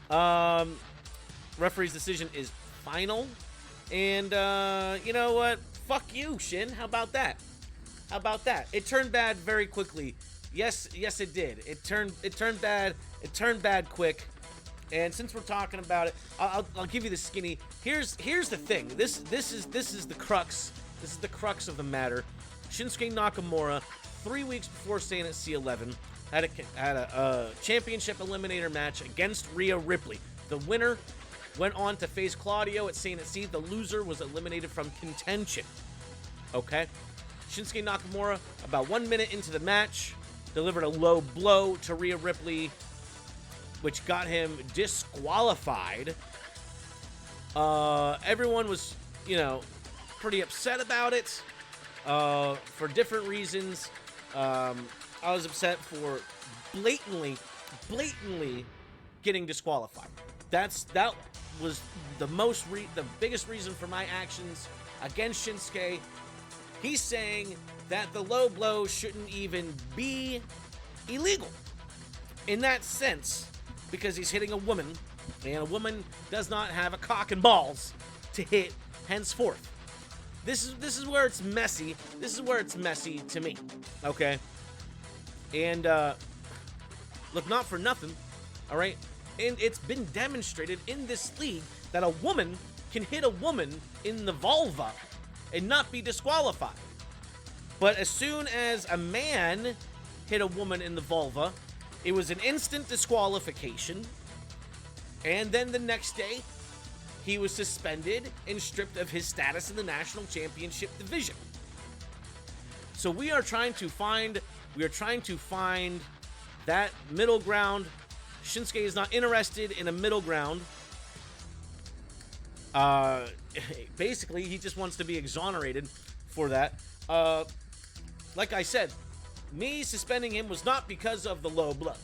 Referee's decision is final, and you know what? Fuck you, Shin. How about that? It turned bad very quickly. Yes, it did. It turned bad. It turned bad quick. And since we're talking about it, I'll give you the skinny. Here's the thing. This is the crux. This is the crux of the matter. Shinsuke Nakamura, 3 weeks before staying at C11, had a championship eliminator match against Rhea Ripley. The winner went on to face Claudio at St. at Sea. The loser was eliminated from contention. Okay? Shinsuke Nakamura, about 1 minute into the match, delivered a low blow to Rhea Ripley. which got him disqualified. Everyone was, pretty upset about it for different reasons. I was upset for blatantly getting disqualified. That was the biggest reason for my actions against Shinsuke. He's saying that the low blow shouldn't even be illegal in that sense because he's hitting a woman, and a woman does not have a cock and balls to hit henceforth. This is where it's messy. This is where it's messy to me. Okay? And look, not for nothing, all right? And it's been demonstrated in this league that a woman can hit a woman in the vulva and not be disqualified. But as soon as a man hit a woman in the vulva, it was an instant disqualification. And then the next day, he was suspended and stripped of his status in the national championship division. So we are trying to find that middle ground. Shinsuke is not interested in a middle ground. Basically, he just wants to be exonerated for that. Like I said, me suspending him was not because of the low blow.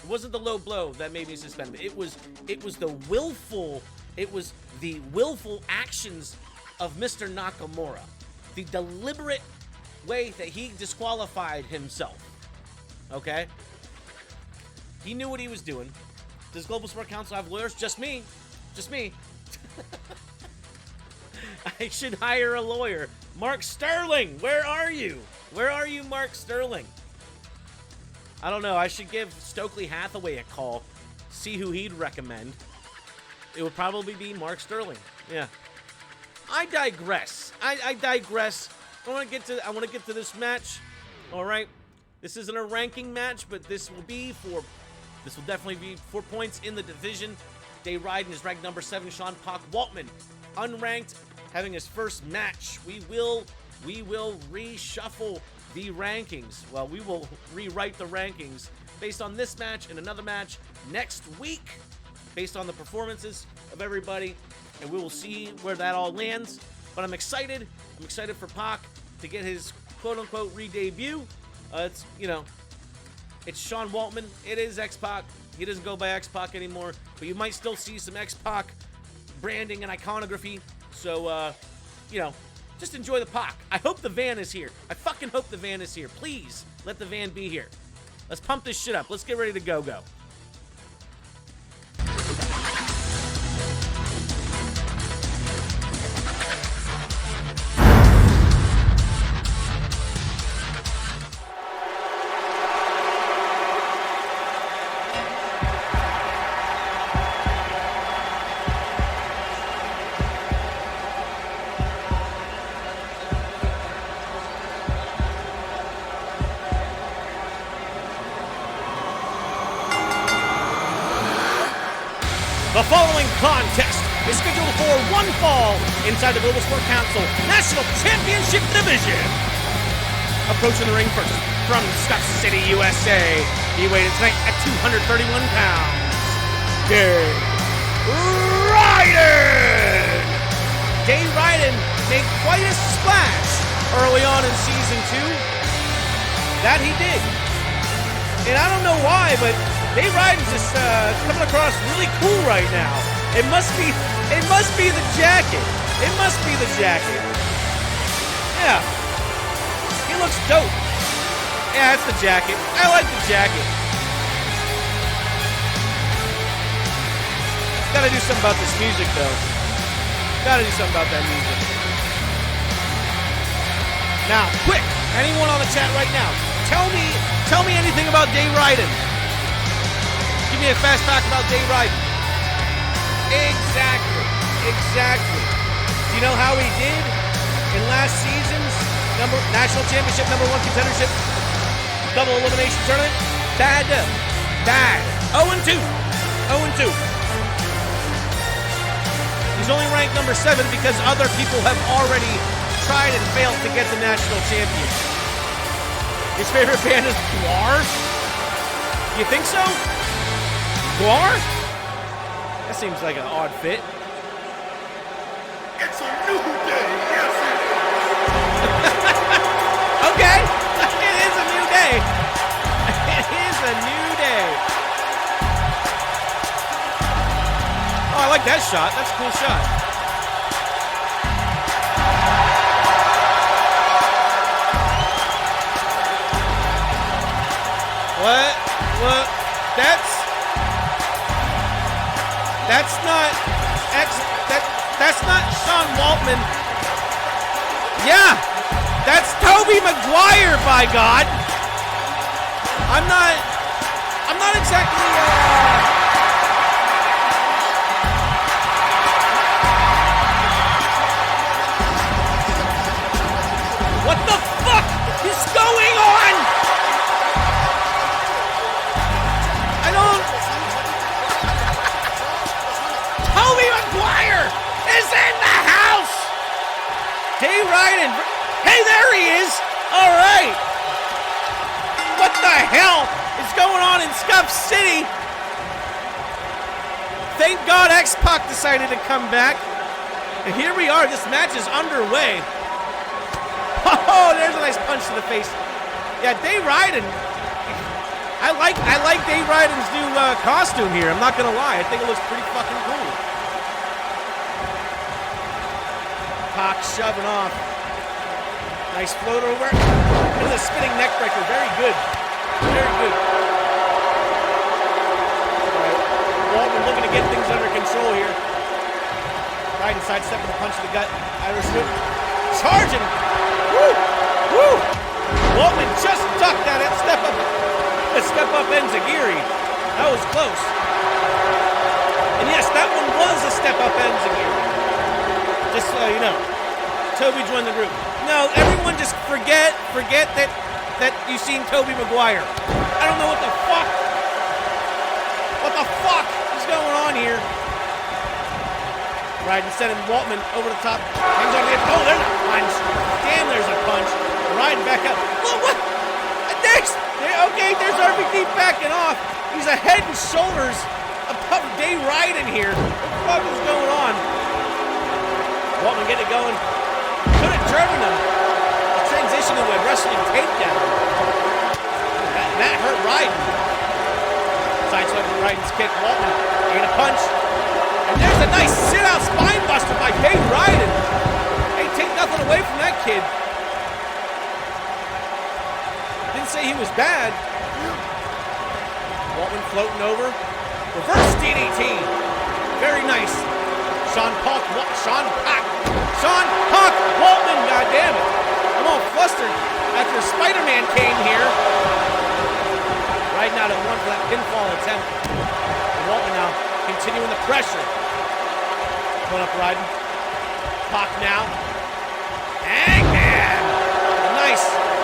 It wasn't the low blow that made me suspend him. It was the willful actions of Mr. Nakamura. The deliberate way that he disqualified himself. Okay? He knew what he was doing. Does Global Sport Council have lawyers? Just me. Just me. I should hire a lawyer. Mark Sterling, where are you? Where are you, Mark Sterling? I don't know. I should give Stokely Hathaway a call. See who he'd recommend. It would probably be Mark Sterling. Yeah. I digress. I digress. I want to get to this match. All right. This isn't a ranking match, but this will definitely be 4 points in the division. Day Ryden is ranked number 7. Sean Pac Waltman, unranked, having his first match. We will reshuffle the rankings. Well, we will rewrite the rankings based on this match and another match next week, based on the performances of everybody, and we will see where that all lands. But I'm excited. I'm excited for Pac to get his quote-unquote re-debut. It's Sean Waltman. It is X-Pac. He doesn't go by X-Pac anymore, but you might still see some X-Pac branding and iconography. So, just enjoy the Pac. I hope the van is here. I fucking hope the van is here. Please, let the van be here. Let's pump this shit up. Let's get ready to go. The following contest is scheduled for one fall inside the Global Sport Council National Championship Division. Approaching the ring first from Scott City, USA. He weighed in tonight at 231 pounds. Day Ryden! Day Ryden made quite a splash early on in Season 2. That he did. And I don't know why, but Day Ryden's just coming across really cool right now. It must be the jacket. It must be the jacket. Yeah. He looks dope. Yeah, that's the jacket. I like the jacket. Gotta do something about this music, though. Gotta do something about that music. Now, quick, anyone on the chat right now, tell me anything about Day Ryden. Give me a fast talk about Day Ryden. Exactly. Do you know how he did in last season's national championship #1 contendership double elimination tournament? Bad. 0-2. He's only ranked number 7 because other people have already tried and failed to get the national championship. His favorite band is Polaris? You think so? Guar? That seems like an odd fit. It's a new day, yes it Okay, it is a new day. It is a new day. Oh, I like that shot. That's a cool shot. What? That's not Sean Waltman. Yeah, that's Tobey Maguire, by God. I'm not exactly, what the fuck is going on? Tobey Maguire is in the house! Day Ryden. Hey, there he is! Alright! What the hell is going on in Scuff City? Thank God X-Pac decided to come back. And here we are, this match is underway. Oh, there's a nice punch to the face. Yeah, Day Ryden. I like Dave Ryden's new costume here. I'm not gonna lie. I think it looks pretty fucking cool. Pac shoving off. Nice float over. Look at the spinning neck breaker. Very good. Very good. All right. Waltman looking to get things under control here. Ryden sidestepping the punch to the gut. Irish whip. Charging. Woo! Woo! Waltman just ducked that step up. A step up enziguri. That was close. And yes, that one was a step up enziguri. Just so you know. Tobey joined the group. No, everyone just forget that you've seen Tobey Maguire. I don't know what the fuck. What the fuck is going on here? Ryden sending Waltman over the top. Hangs on the edge. Oh, there's a punch. Damn, there's a punch. Ryden back up. Oh, what? Okay, there's RVD backing off. He's a head and shoulders above Day Ryden here. What the fuck is going on? Waltman getting it going. Could have driven him. A transition into a wrestling takedown. That hurt Ryden. Sideswiping Ryden's kick. Waltman getting a punch. And there's a nice sit-out spine buster by Day Ryden. Hey, take nothing away from that kid. Didn't say he was bad. Waltman floating over. Reverse DDT. Very nice. Sean Pac. Waltman, goddammit. I'm all flustered after Spider-Man came here. Ryden out at one for that pinfall attempt. And Waltman now continuing the pressure. Going up Ryden. Pac now. Hangman.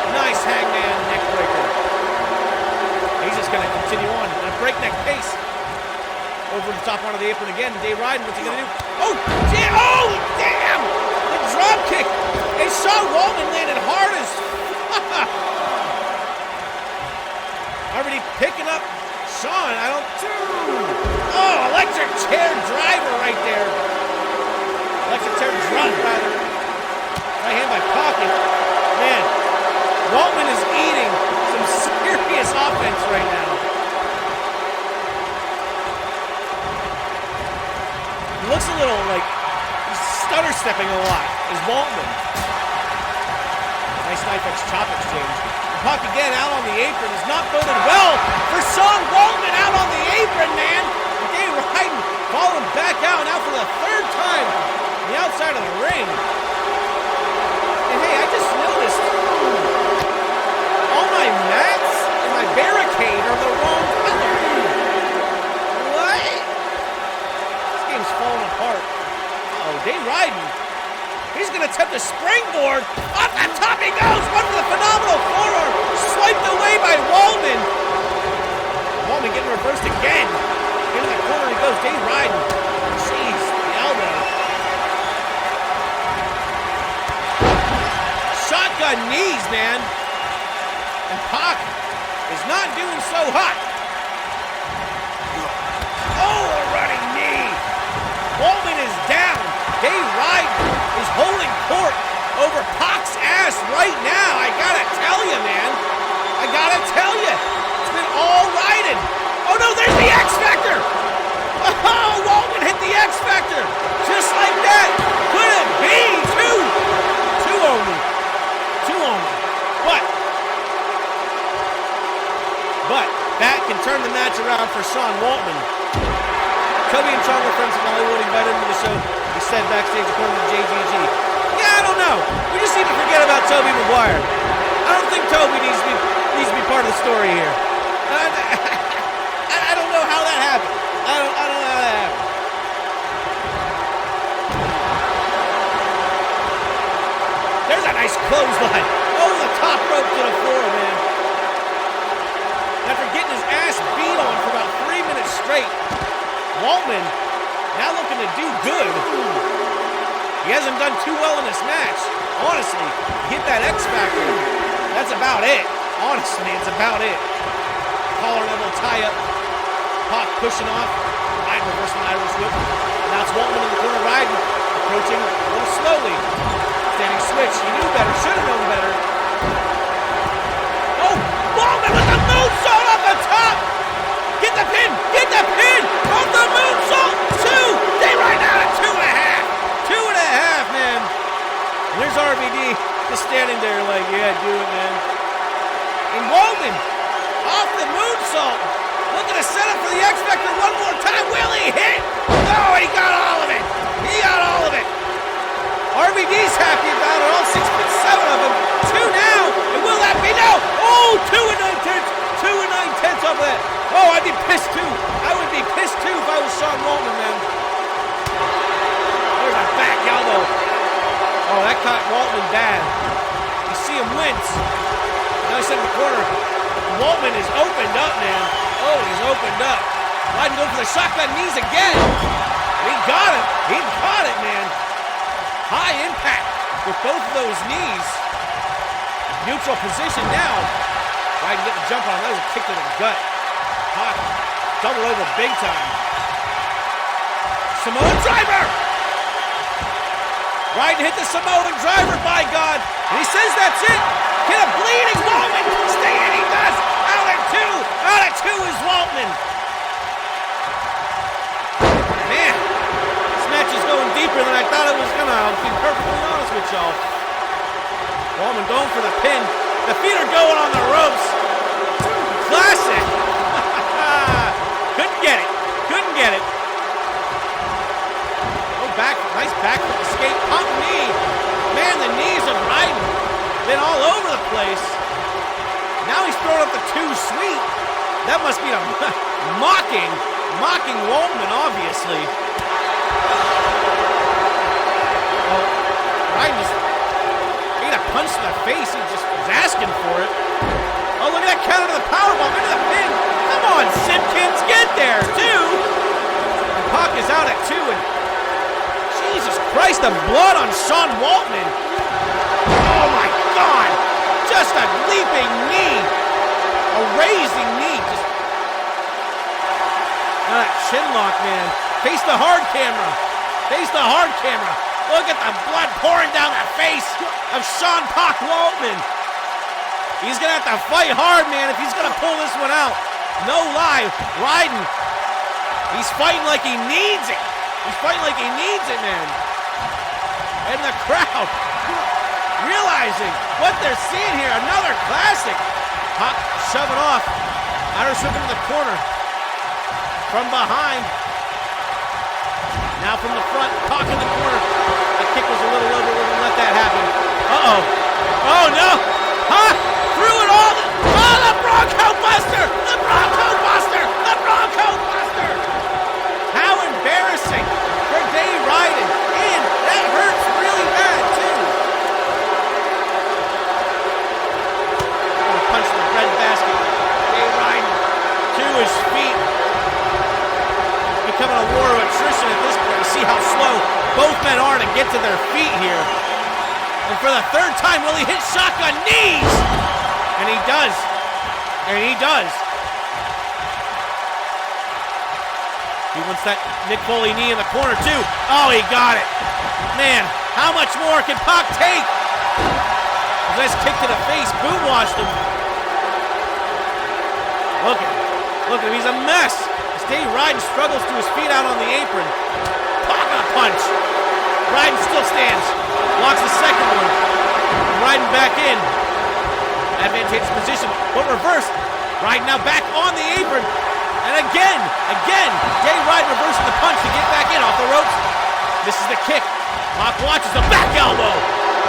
Nice hangman neck breaker. He's just going to continue on at a breakneck pace. Over the top onto the apron again. Day Ryden, what's he going to do? Oh, damn! The drop kick. And Sean Waltman landed hard as fuck. Already picking up Sean. Oh, electric chair driver right there. Electric chair drop, rather. Right hand by Pocket. Man, Waltman is eating some serious offense right now. He looks a little like he's stutter stepping a lot, is Waltman. Nice knife edge chop exchange. Puck again out on the apron is not boded well for Sean Waltman out on the apron, man. And Day Ryden falling back out now for the third time on the outside of the ring. And hey, I just noticed all my mats and my barricade are the wrong color. What? This game's falling apart. Oh, Day Ryden. He's going to attempt a springboard. Off the top he goes. One for the phenomenal forearm. Swiped away by Waltman. Waltman getting reversed again. Into the corner he goes. Day Ryden. Jeez, the elbow. Shotgun knees, man. And Pac is not doing so hot. is down. Dave Ryden is holding court over Pac's ass right now. I gotta tell you, man. I gotta tell you. It's been all Ryden. Oh no, there's the X Factor. Oh, Waltman hit the X Factor. Just like that. Could it be? Two only. But that can turn the match around for Sean Waltman. Toby and Sean were friends from Hollywood, invited him to the show. He said backstage according to JGG. Yeah, I don't know. We just need to forget about Toby Maguire. I don't think Toby needs to be part of the story here. I don't know how that happened. I don't know how that happened. There's a nice clothesline. Over the top rope to the floor, man. After getting his ass beat on for about 3 minutes straight, Waltman now looking to do good. He hasn't done too well in this match. Honestly, hit that X Factor. That's about it. Honestly, it's about it. Collar and elbow tie up. Pac pushing off. Ryden reversing the Irish whip. Now it's Waltman in the corner, Ryden approaching a little slowly. Standing switch. He knew better. Should have known better. Oh, Waltman with the moonsault off the top. Get the pin. Get the pin. Off the moonsault. Two. They right out at 2.5. 2.5, man. And there's RVD just standing there like, yeah, do it, man. And Waltman off the moonsault. Looking to set up for the X Factor one more time. Will he hit? No, he got all of it. He got all of it. RVD's happy about it. All 6'7" of them. Two now. And will that be? No. Oh, 2 9/10. 2 9/10 off of that. Oh, I'd be pissed too. I would be pissed too if I was Sean Waltman, man. There's a back elbow. Oh, that caught Waltman bad. You see him wince. Now he's in the corner. Waltman is opened up, man. Oh, he's opened up. Ryden going for the shotgun knees again. He got it. He got it, man. High impact with both of those knees. Neutral position now. Ryden getting the jump on him. That was a kick to the gut. Pac double over big time. Samoan driver. Ryden hit the Samoan driver, by God. And he says that's it. Get a bleeding Waltman. Stay in, he does. Out at 2. Out at 2 is Waltman. Man, this match is going deeper than I thought it was gonna. I'll be perfectly honest with y'all. Waltman going for the pin. The feet are going on the ropes. Classic. Couldn't get it. Couldn't get it. Oh, back. Nice back escape. Pump knee. Man, the knees of Ryden been all over the place. Now he's throwing up the 2 sweet. That must be a mocking Waltman, obviously. Oh, Ryden just ate a punch to the face. He just was asking for it. Oh, look at that counter to the powerbomb into the pin. Come on, Simpkins, get there, 2. And Pac is out at 2. And Jesus Christ, the blood on Sean Waltman. Oh my God! Just a leaping knee. A raising knee. Just that chin lock, man. Face the hard camera. Face the hard camera. Look at the blood pouring down the face of Sean Pac Waltman. He's going to have to fight hard, man, if he's going to pull this one out. No lie. Ryden, he's fighting like he needs it. He's fighting like he needs it, man. And the crowd realizing what they're seeing here. Another classic. Pac shoving off. Irish whip into the corner. From behind. Now from the front. Pac in the corner. That kick was a little low, but we're going to let that happen. Uh-oh. Oh, no. Huh? Threw it all. Oh, the Bronco Buster. The Bronco Buster. The Bronco Buster. How embarrassing for Dave Ryden. And that hurts really bad, too. Punch in the bread basket. Dave Ryden to his feet. It's becoming a war of attrition at this point. You see how slow both men are to get to their feet here. And for the 3rd time, will he hit shotgun knees? And he does. And he does. He wants that Mick Foley knee in the corner, too. Oh, he got it. Man, how much more can Pac take? Nice kick to the face. Boot washed him. Look at him. Look at him. He's a mess. Dave Ryden struggles to his feet out on the apron. Pac on a punch. Ryden still stands. Blocks the second one. Ryden back in. Advantageous position, but reversed. Ryden now back on the apron. And again, Dave Ryden reversing the punch to get back in off the ropes. This is the kick. Pac watches the back elbow.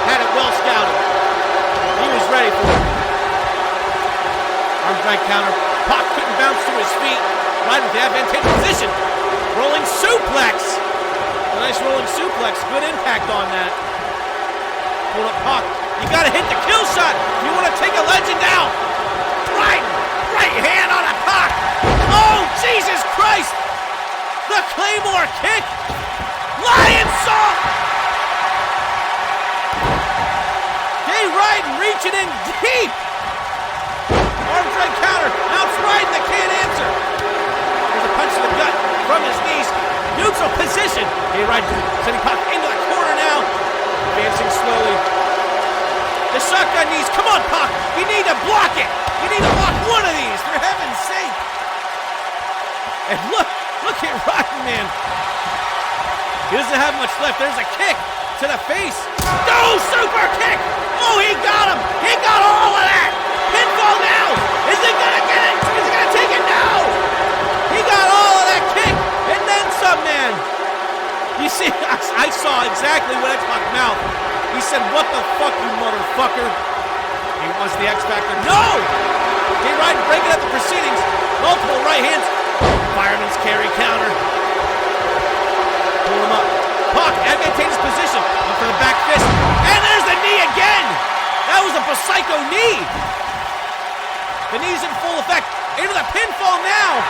Had it well scouted. He was ready for it. Arm drag counter. Pac couldn't bounce to his feet. Ryden with the advantageous position. Rolling suplex. A nice rolling suplex. Good impact on that. Pull up Pac. You gotta hit the kill shot if you want to take a legend out. Ryden. Right hand on a Pac. Oh, Jesus Christ. The Claymore kick. Lion salt. Dave Ryden reaching in deep. Arm drag counter. Now it's Ryden that can't answer. There's a punch to the gut from his knees. Neutral position. Dave Ryden sending Pac into the corner now. Advancing slowly. The shotgun knees. Come on, Pac. You need to block it. You need to block one of these, for heaven's sake. And look at Ryden, man. He doesn't have much left. There's a kick to the face. No, super kick. Oh, he got him. He got all of that. Pinfall now. Is he gonna get it? Is he gonna take it? No. He got all of that kick and then some, man. You see, I saw exactly what X-Pac mouth. He said, "What the fuck, you motherfucker?" He wants the X Factor. No. Dave Ryden breaking up the proceedings. Multiple right hands. Fireman's carry counter. Pull him up. Pac, advantageous position. Up for the back fist. And there's the knee again. That was a psycho knee. The knee's in full effect. Into the pinfall now.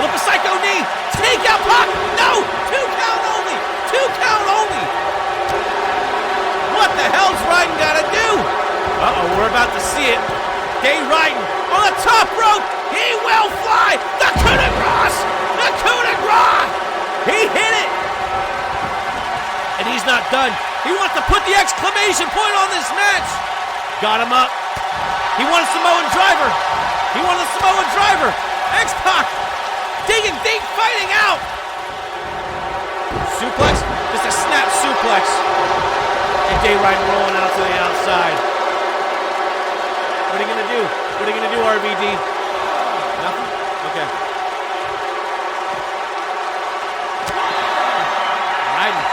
With a psycho knee. Take out Pac. No. 2 count only. 2 count only. What the hell's Ryden got to do? Uh-oh, we're about to see it. Dave Ryden on the top rope. He will fly. The coup de grace. The coup de grace. He hit it. And he's not done. He wants to put the exclamation point on this match. Got him up. He wanted Samoan driver. He wanted the Samoan driver. X-Pac digging deep, fighting out. Suplex. Just a snap suplex. And Dave Ryden rolling out to the outside. What are you gonna do? What are you gonna do, RVD? Nothing? Okay. Ryden.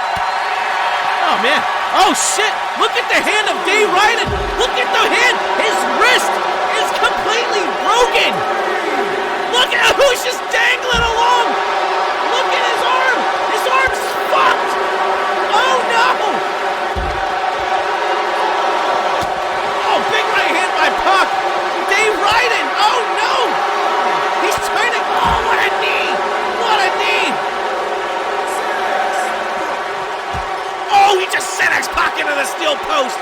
Oh, man. Oh, shit. Look at the hand of Dave Ryden. Look at the hand. His wrist is completely broken. Look at how he's just dangling along. Look at his arm. His arm's fucked. Oh, no. Oh, big right hand by Pac. Dave Ryden. Oh, no. He's trying to... Oh, what a knee. What a knee. Oh, he just sent X-Pac into the steel post.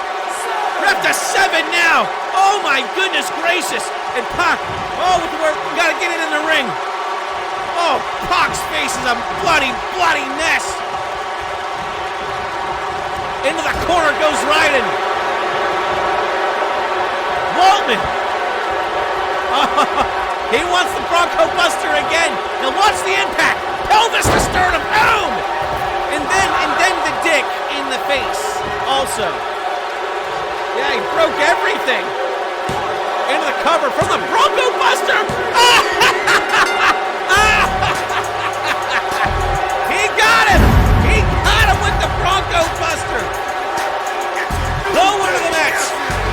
We're up to 7 now. Oh, my goodness gracious. And Pac, oh, we got to get it in the ring. Oh, Pac's face is a bloody, bloody mess. Into the corner goes Ryden. Waltman. Oh, he wants the Bronco Buster again. Now watch the impact. Pelvis to sternum. Boom. And then the dick in the face also. Yeah, he broke everything. Into the cover from the Bronco Buster. He got him. He got him with the Bronco Buster. The winner of the match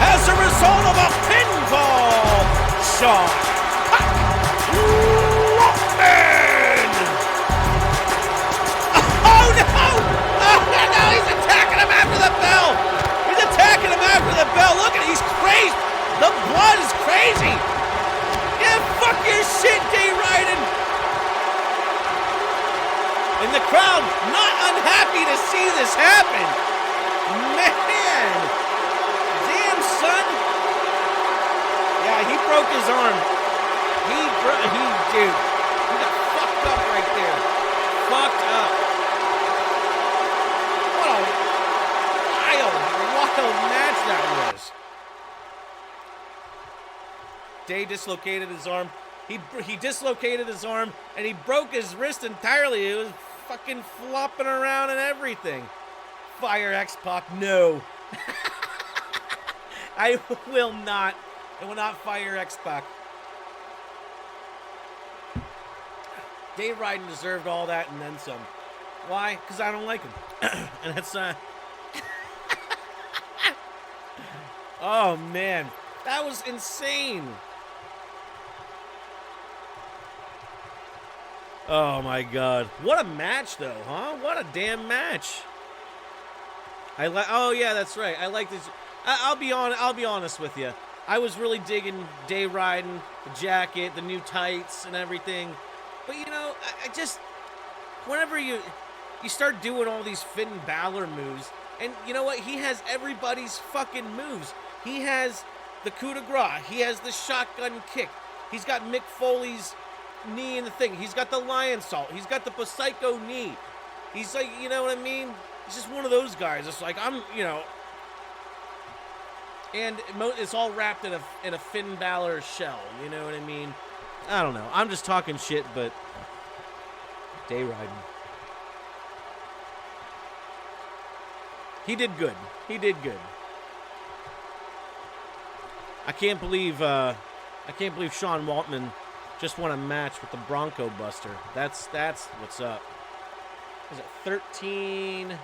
as a result of a pinfall shot. Oh no! Oh no! He's attacking him after the bell. He's attacking him after the bell. Look at it. He's crazy. The blood is crazy. Yeah, fuck your shit, Dave Ryden. And the crowd not unhappy to see this happen. Man. Damn, son. Yeah, he broke his arm. Dude, he got fucked up fucked up. What a wild match that was. Day dislocated his arm. He dislocated his arm, and he broke his wrist entirely. It was fucking flopping around and everything. Fire X-Pac, no. I will not fire X-Pac. Dave Ryden deserved all that and then some. Why? Because I don't like him. And that's oh, man. That was insane. Oh, my God. What a match, though, huh? What a damn match. Oh, yeah, that's right. I like this. I'll be honest with you. I was really digging Day Riding, the jacket, the new tights, and everything. But, you know, I just... Whenever you start doing all these Finn Balor moves, and you know what? He has everybody's fucking moves. He has the coup de grace. He has the shotgun kick. He's got Mick Foley's knee in the thing. He's got the lion salt. He's got the Psycho knee. He's like, you know what I mean? He's just one of those guys. It's like, I'm, you know... And it's all wrapped in a Finn Balor shell. You know what I mean? I don't know. I'm just talking shit, but... Day Riding. He did good. He did good. I can't believe Sean Waltman just won a match with the Bronco Buster. That's what's up. Is it 13:03?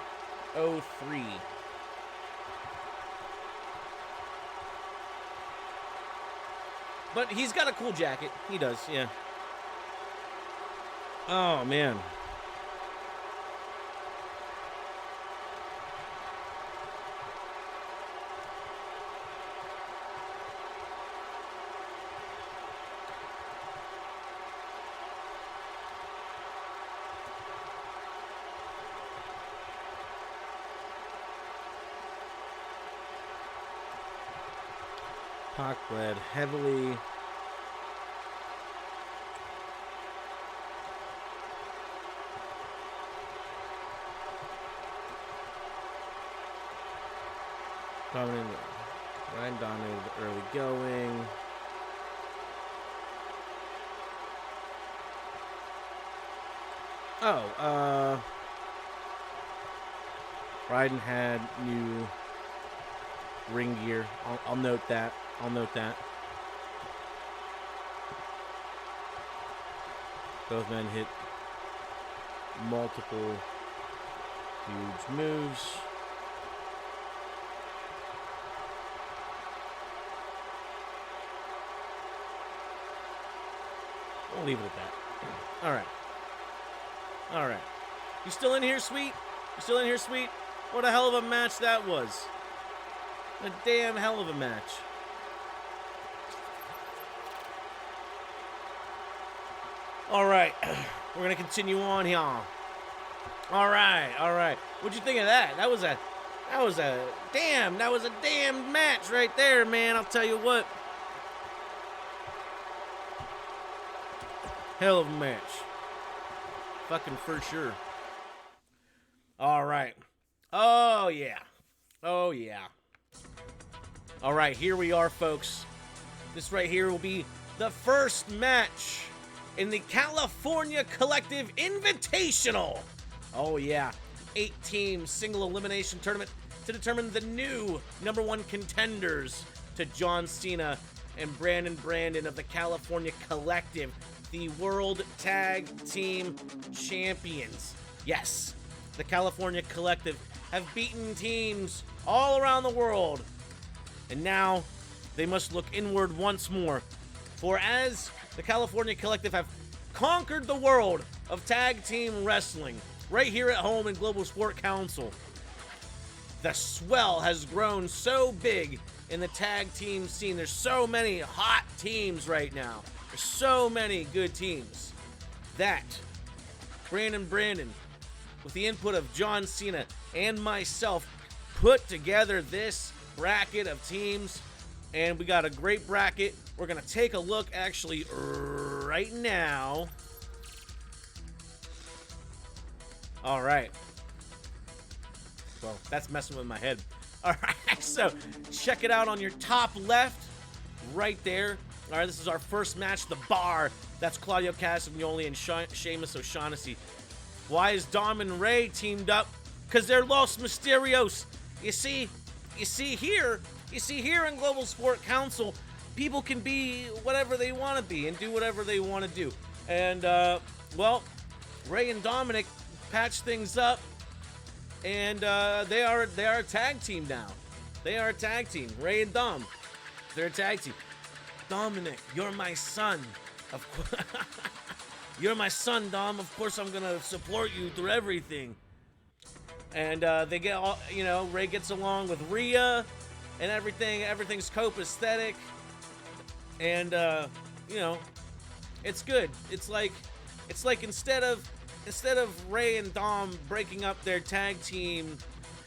But he's got a cool jacket. He does, yeah. Oh, man. Pac bled heavily. Ryan dominated the early going. Oh, Ryden had new ring gear. I'll note that. Both men hit multiple huge moves. We'll leave it at that. All right. You still in here, sweet? What a hell of a match that was. A damn hell of a match. All right. We're going to continue on here. All right. What'd you think of that? That was a damn match right there, man. I'll tell you what. Hell of a match. Fucking for sure. All right. Oh, yeah. All right, here we are, folks. This right here will be the first match in the California Collective Invitational. Oh, yeah. 8-team single elimination tournament to determine the new #1 contenders to John Cena and Brandon of the California Collective, the World Tag Team Champions. Yes, the California Collective have beaten teams all around the world. And now they must look inward once more. For as the California Collective have conquered the world of tag team wrestling right here at home in Global Sport Council, the swell has grown so big in the tag team scene. There's so many hot teams right now. There's so many good teams that Brandon, with the input of John Cena and myself, put together this bracket of teams, and we got a great bracket. We're going to take a look actually right now. All right. Well, that's messing with my head. All right, so check it out on your top left, right there. All right, this is our first match, The Bar. That's Claudio Castagnoli and Sheamus O'Shaughnessy. Why is Dom and Ray teamed up? Because they're Los Mysterios. You see here in Global Sport Council, people can be whatever they want to be and do whatever they want to do. And, well, Ray and Dominic patched things up, and they are a tag team now. They are a tag team. Ray and Dom, they're a tag team. Dominic, you're my son. Of course, you're my son, Dom. Of course, I'm gonna support you through everything. And they get all, Ray gets along with Rhea and everything. Everything's copacetic, and it's good. It's like instead of Ray and Dom breaking up their tag team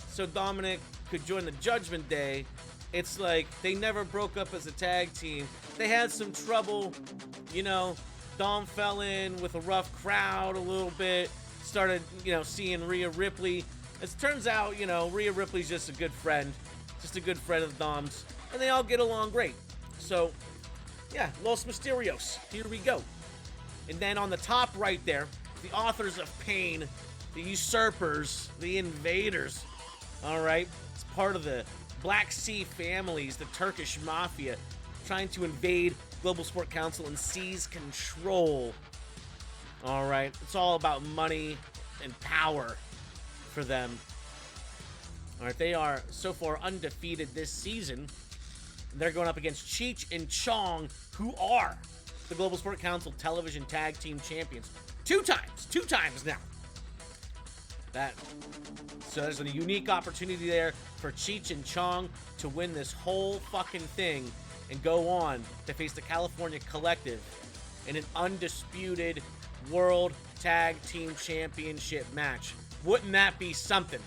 so Dominic could join the Judgment Day, it's like they never broke up as a tag team. They had some trouble, Dom fell in with a rough crowd a little bit, started, seeing Rhea Ripley. As it turns out, Rhea Ripley's just a good friend of Dom's, and they all get along great. So, yeah, Los Mysterios, here we go. And then on the top right there, the Authors of Pain, the Usurpers, the Invaders. All right, it's part of the Black Sea families, the Turkish mafia, trying to invade Global Sport Council and seize control. All right, it's all about money and power for them. All right, they are so far undefeated this season. They're going up against Cheech and Chong, who are the Global Sport Council Television Tag Team Champions. Two times now. So there's a unique opportunity there for Cheech and Chong to win this whole fucking thing and go on to face the California Collective in an undisputed World Tag Team Championship match. Wouldn't that be something?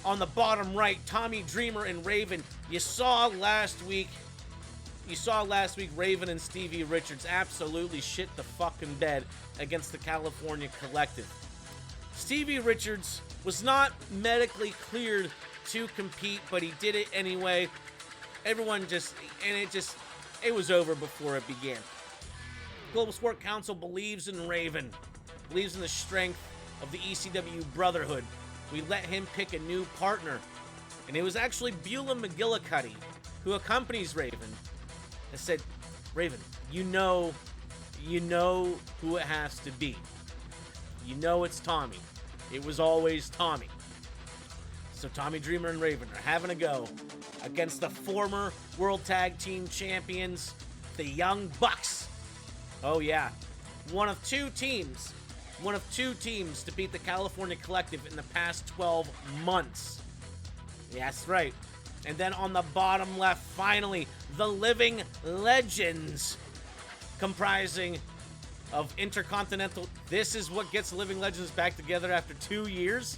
On the bottom right, Tommy Dreamer and Raven. You saw last week Raven and Stevie Richards absolutely shit the fucking bed against the California Collective. Stevie Richards was not medically cleared to compete, but he did it anyway. It was over before it began. Global Sport Council believes in Raven, believes in the strength of the ECW Brotherhood. We let him pick a new partner, and it was actually Beulah McGillicuddy, who accompanies Raven, and said, Raven, you know who it has to be. You know it's Tommy. It was always Tommy. So Tommy Dreamer and Raven are having a go against the former World Tag Team Champions, the Young Bucks. Oh yeah, one of two teams to beat the California Collective in the past 12 months. Yeah, that's right. And then on the bottom left, finally, the Living Legends, comprising of Intercontinental. This is what gets Living Legends back together after 2 years.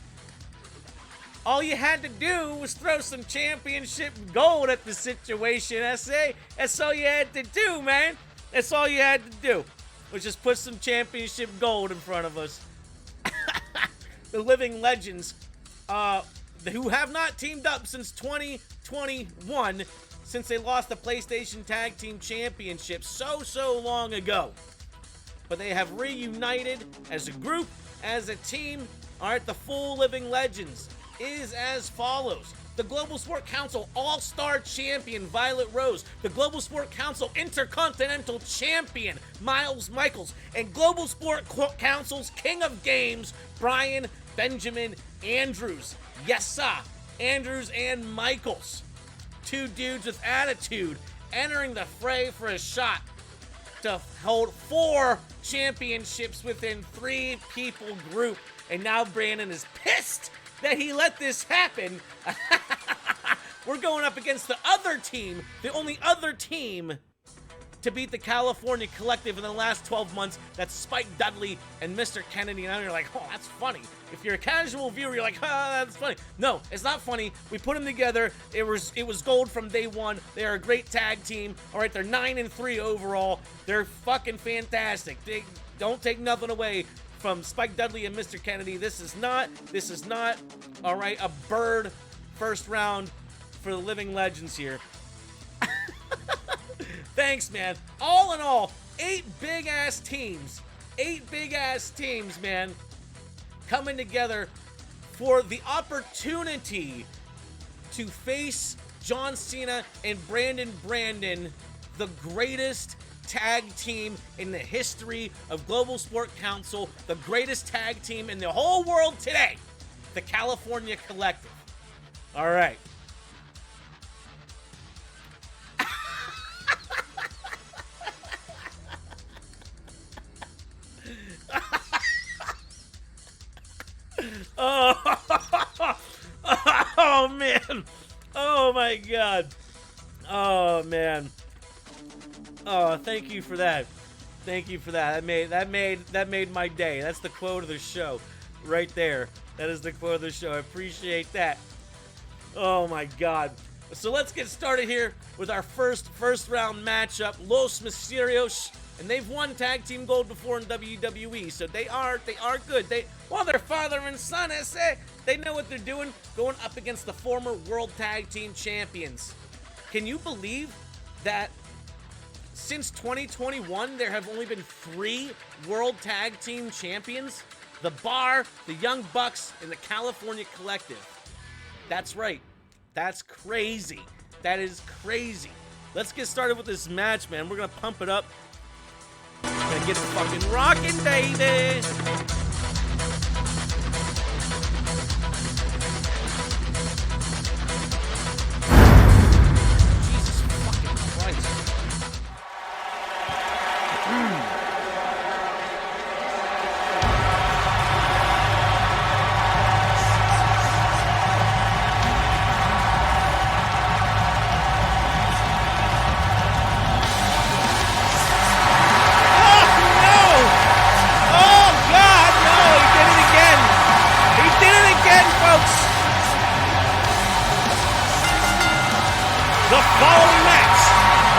All you had to do was throw some championship gold at the situation, SA. That's all you had to do, man. That's all you had to do, was just put some championship gold in front of us. The Living Legends, who have not teamed up since 2021, since they lost the PlayStation Tag Team Championship so long ago. But they have reunited as a group, as a team. All right, the full Living Legends is as follows. The Global Sport Council All-Star Champion, Violet Rose. The Global Sport Council Intercontinental Champion, Miles Michaels. And Global Sport Council's King of Games, Brian Benjamin Andrews. Yes, sir. Andrews and Michaels. Two dudes with attitude entering the fray for a shot to hold 4 championships within 3 people group. And now Brandon is pissed that he let this happen. We're going up against the other team, the only other team to beat the California Collective in the last 12 months. That's Spike Dudley and Mr. Kennedy. And you're like, oh, that's funny. If you're a casual viewer, you're like, oh, that's funny. No, it's not funny. We put them together. It was gold from day one. They are a great tag team. All right, they're 9-3 overall. They're fucking fantastic. They don't take nothing away from Spike Dudley and Mr. Kennedy. This is not, all right, a bird first round for the living legends here. Thanks, man. All in all, 8 big-ass teams, man, coming together for the opportunity to face John Cena and Brandon, the greatest tag team in the history of Global Sport Council, the greatest tag team in the whole world today, the California Collective. All right. Oh man. Oh my God. Oh man. Oh, thank you for that. Thank you for that. That made my day. That's the quote of the show right there. That is the quote of the show. I appreciate that. Oh my God. So let's get started here with our first round matchup. Los Mysterios, and they've won tag team gold before in WWE, so they are good. They're father and son. I say they know what they're doing, going up against the former World Tag Team Champions. Can you believe that since 2021 there have only been 3 World Tag Team Champions? The Bar, the Young Bucks, and the California Collective. That's right. That's crazy. That is crazy. Let's get started with this match, man. We're gonna pump it up. Gonna get it fucking rocking, baby. Jesus fucking Christ. The following match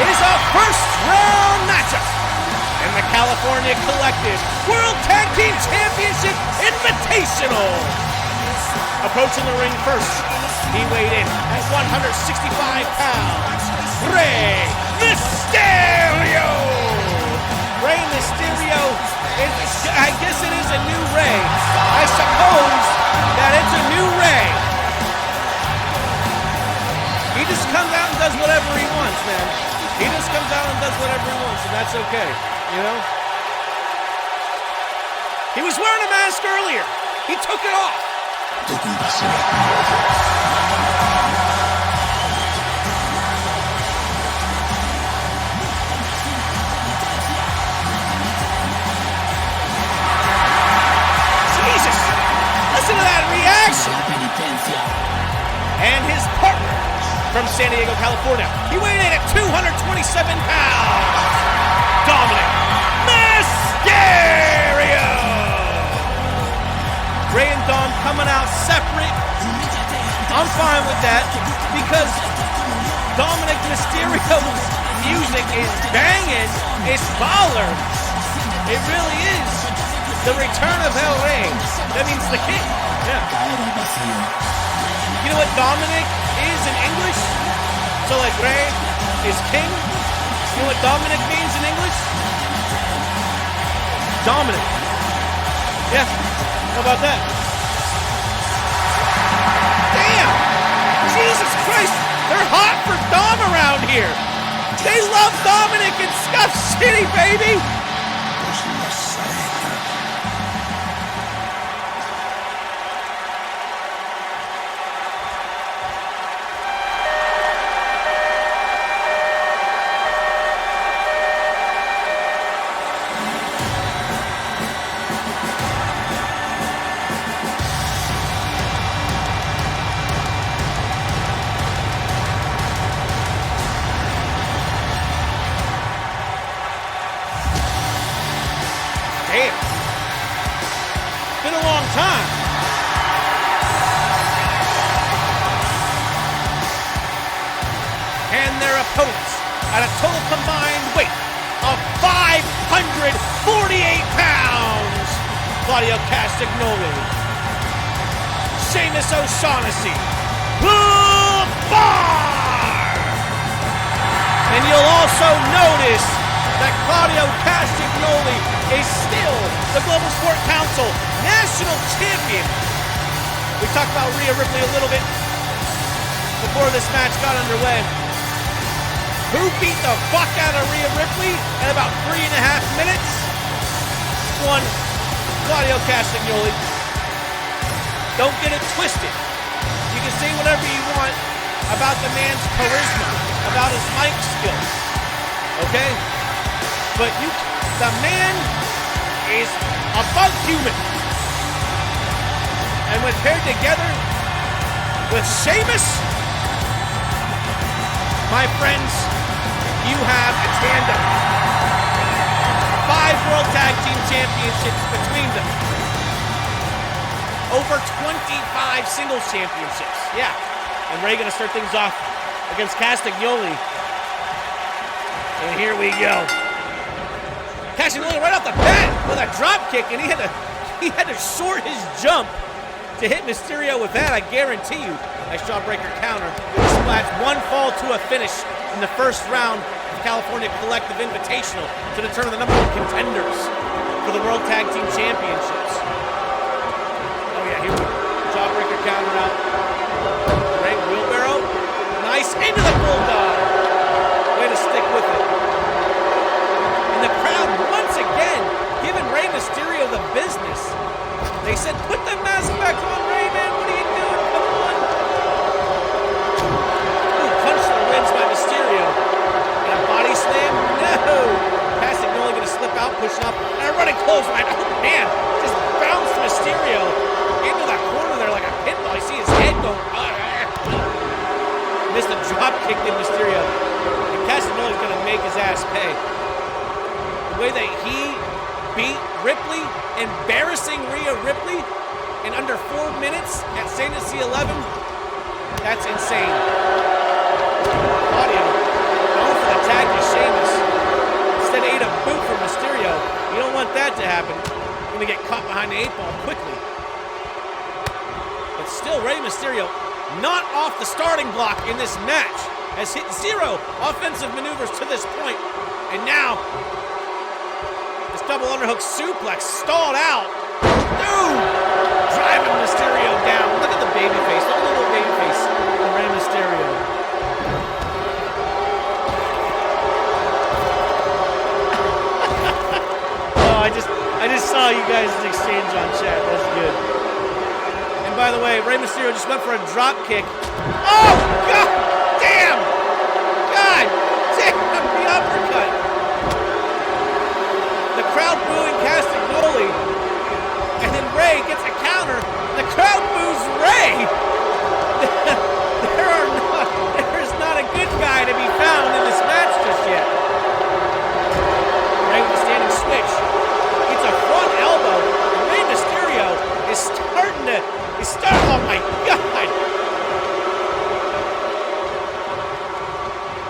is a first-round matchup in the California Collective World Tag Team Championship Invitational. Approaching the ring first, he weighed in at 165 pounds, Rey Mysterio. Rey Mysterio, I guess it is a new Rey. I suppose that it's a new Rey. He just comes out and does whatever he wants, man. He just comes out and does whatever he wants, and that's okay, you know? He was wearing a mask earlier. He took it off. Jesus! Listen to that reaction! And his partner from San Diego, California. He weighed in at 227 pounds. Dominic Mysterio. Rey and Dom coming out separate. I'm fine with that because Dominic Mysterio's music is banging. It's baller. It really is. The return of El Rey. That means the king. Yeah. You know what Dominic is in English? So like Rey is king. You know what Dominic means in English? Dominic. Yeah. How about that? Damn! Jesus Christ! They're hot for Dom around here! They love Dominic in Scuff City, baby! Damn. Been a long time. And their opponents at a total combined weight of 548 pounds. Claudio Castagnoli, Sheamus O'Shaughnessy, bar! And you'll also notice that Claudio Castagnoli is still the Global Sport Council National Champion. We talked about Rhea Ripley a little bit before this match got underway. Who beat the fuck out of Rhea Ripley in about 3.5 minutes? One, Claudio Castagnoli. Don't get it twisted. You can say whatever you want about the man's charisma, about his mic skills, okay? But the man is above human. And when paired together with Sheamus, my friends, you have a tandem. 5 World Tag Team Championships between them. Over 25 singles championships. Yeah. And Ray gonna start things off against Castagnoli. And here we go. Castagnoli right off the bat with a drop kick, and he had to short his jump to hit Mysterio with that, I guarantee you. Nice jawbreaker counter. Splash, one fall to a finish in the first round of California Collective Invitational to determine the number 1 contenders for the World Tag Team Championships. Oh yeah, here we go. Jawbreaker counter out. Great wheelbarrow. Nice into the bulldog. Way to stick with it. And the crowd once again giving Rey Mysterio the business. They said, put the mask back on, Rey, man. What are you doing? Come on. Ooh, punch to the ribs by Mysterio. And a body slam? No. Castagnoli going to slip out, pushing up. And a running clothesline. Oh, man. Just bounced Mysterio into that corner there like a pinball. You see his head going. Missed a drop kick in Mysterio. And Castagnoli's going to make his ass pay. The way that he beat Ripley, embarrassing Rhea Ripley in under 4 minutes at St. Lucie 11, that's insane. Claudio going for the tag to Sheamus. Instead ate a boot from Mysterio. You don't want that to happen. You're going to get caught behind the 8-ball quickly. But still, Rey Mysterio not off the starting block in this match. Has hit 0 offensive maneuvers to this point. And now, this double underhook suplex stalled out. Dude! Driving Mysterio down. Look at the baby face. Look at the little baby face of Rey Mysterio. Oh, I just saw you guys' exchange on chat. That's good. And by the way, Rey Mysterio just went for a drop kick. Oh, God damn! God damn, the uppercut. The crowd booing Castagnoli, and then Rey gets a counter. The crowd boos Rey. There is not a good guy to be found in this match just yet. Rey with a standing switch. It's a front elbow. And Rey Mysterio is starting. Oh my God.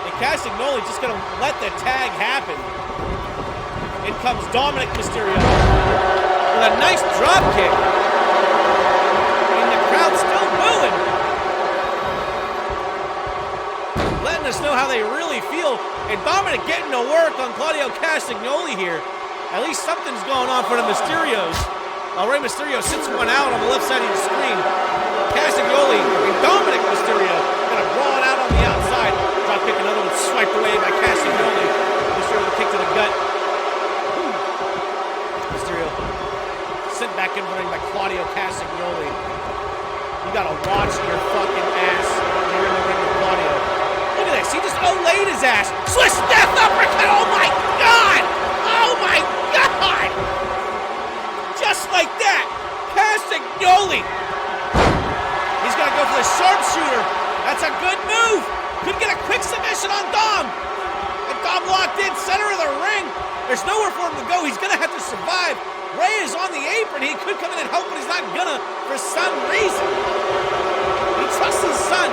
And Castagnoli just gonna let the tag happen. In comes Dominic Mysterio with a nice drop kick. And the crowd still booing. Letting us know how they really feel. And Dominic getting to work on Claudio Castagnoli here. At least something's going on for the Mysterios. While Rey Mysterio sits one out on the left side of your screen. Castagnoli and Dominic Mysterio gonna brawl it out on the outside. Drop kick, another one swiped away by Castagnoli. Mysterio with a kick to the gut. Sent back in running by Claudio Castagnoli. You gotta watch your fucking ass when you're in the ring with Claudio. Look at this. He just olayed his ass. Swiss death uppercut. Oh my God. Oh my God. Just like that. Castagnoli. He's gonna go for the sharpshooter. That's a good move. Could get a quick submission on Dom. And Dom locked in center of the ring. There's nowhere for him to go. He's gonna have to survive. Rey is on the apron. He could come in and help, but he's not gonna for some reason. He trusts his son.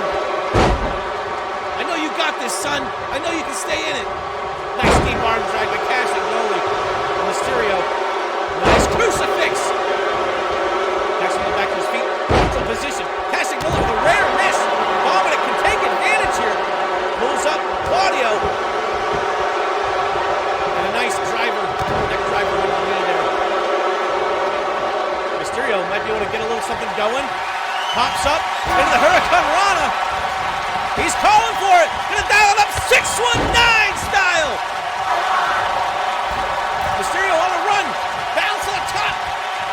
I know you got this, son. I know you can stay in it. Nice deep arm drag by Castagnoli. Mysterio. Nice crucifix. something going. Pops up into the Hurricane Rana. He's calling for it. Gonna dial it up 619 style. Mysterio on a run. Bounce to the top.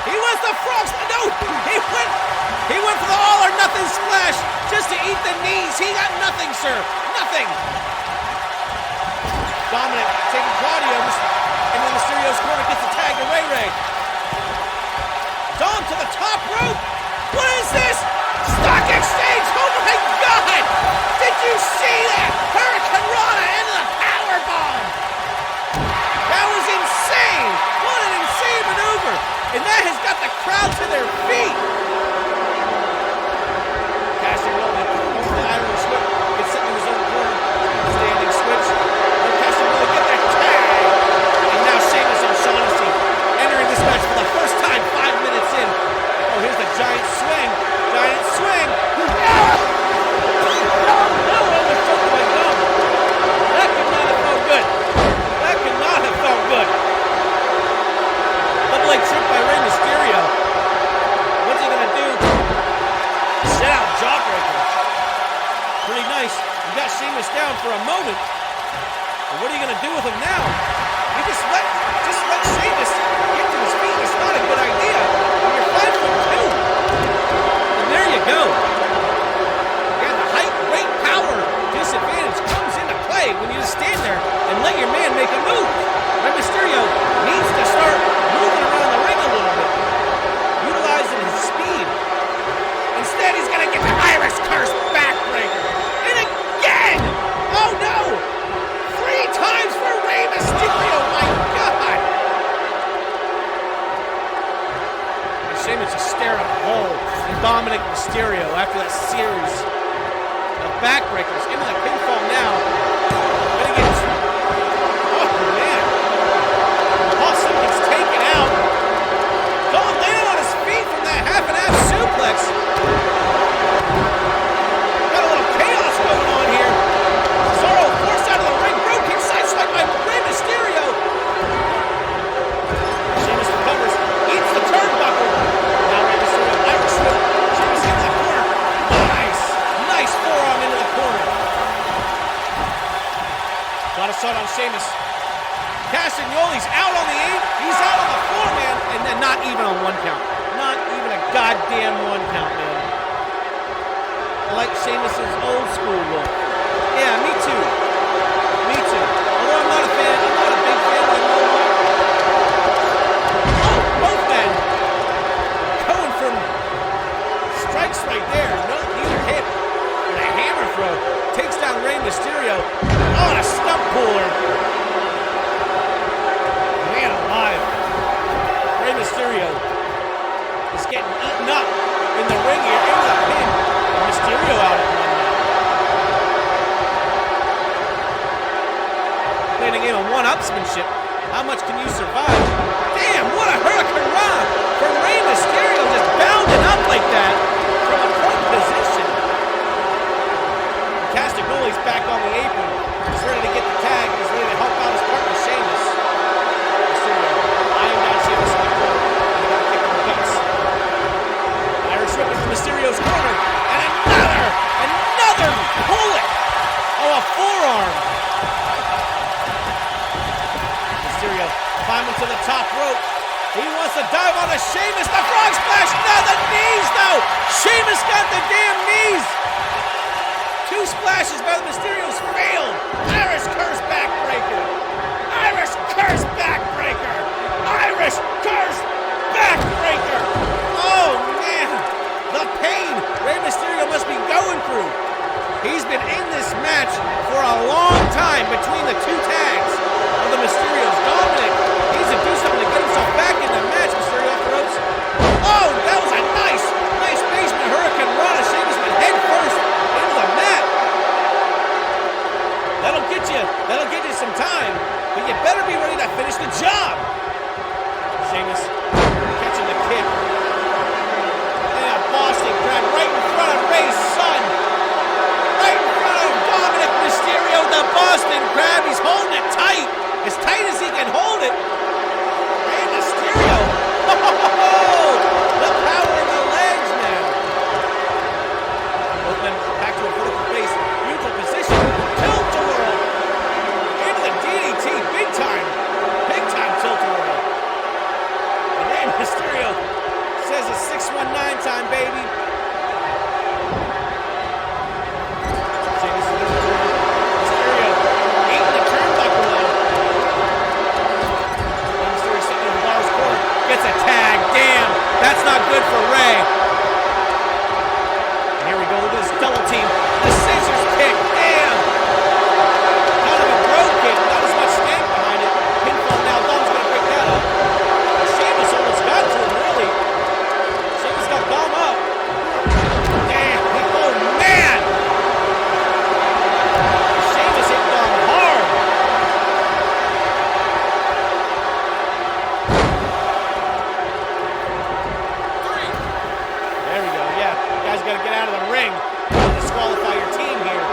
He was the frog. No, he went for the all or nothing splash just to eat the knees. He got nothing, sir. Nothing. Dominic taking Claudio into Mysterio's corner, gets the tag to Ray Ray. Dom to the top rope. What is this? Stock Exchange. Oh my God! Did you see that? Hurricane Rana into the power bomb. That was insane. What an insane maneuver. And that has got the crowd to their feet. Casting Roman over the Irish whip. Gets sitting in his own corner. Standing switch. Casting Roman get that tag. And now Sheamus and Shaughnessy entering this match for the first time 5 minutes in. Oh, here's the giant swing. Giant swing. No, almost choked my gum. That could not have felt good. That could not have felt good. Double leg trip by Rey Mysterio. What's he gonna do? Set out jawbreaker. Pretty nice. You got Sheamus down for a moment. But what are you gonna do with him now? You just let Sheamus get to his feet. It's not a good idea. You're 5'2". And there you go. Yeah, the height, weight, power disadvantage comes into play when you just stand there and let your man make a move. Rey Mysterio needs to start moving around the ring a little bit, utilizing his speed. Instead, he's gonna get the Irish Curse backbreaker. And again! Oh no! 3 times for Rey Mysterio, my God! And Sheamus just staring at the hole in Dominic Mysterio after that series of backbreakers. Into the pinfall now. Gonna get... Oh, man. Austin gets taken out. Going down on his feet from that half-and-half suplex. Got a little chaos going on here. Cesaro forced out of the ring. Broken sideswipe by Rey Mysterio. Sheamus recovers. Eats the turnbuckle. Now Rey Mysterio Irish whip. Sheamus hits the corner. Nice forearm into the corner. Got a shot on Sheamus. Castagnoli's out on the 8. He's out on the floor, man. And then not even on 1 count. Not even a goddamn 1 count, man. I like Sheamus's old school look. Yeah, me too. Me too. Although I'm not a fan, I'm not a big fan of the no look. Oh, both men going from strikes right there. No, neither hit. And a hammer throw takes down Rey Mysterio. Oh, and a stump puller. Man alive. Rey Mysterio is getting eaten up in the ring here. Into the pin. Mysterio out at 1 now. Playing a game of one-upsmanship. How much can you survive? Damn, what a Hurricane Rana from Rey Mysterio, just bounding up like that from a point position. Castagnoli's back on the apron. He's ready to get the tag. He's ready to help out his partner, Sheamus. Mysterio eyeing down Sheamus in the corner. And he got to kick him in the guts. Irish whip into Mysterio's corner. And another bullet. Oh, a forearm. Mysterio climbing to the top rope. He wants to dive on a Sheamus. The frog splash. No, the knees, though. Sheamus got the damn knees. 2 splashes by the Mysterios failed. Irish Curse backbreaker. Irish Curse backbreaker. Irish Curse backbreaker. Oh, man. The pain Rey Mysterio must be going through. He's been in this match for a long time between the 2 tags of the Mysterios. Dominic needs to do something to get himself back in the match. Mysterio off the ropes. Oh, that was a nice got to get out of the ring to disqualify your team here.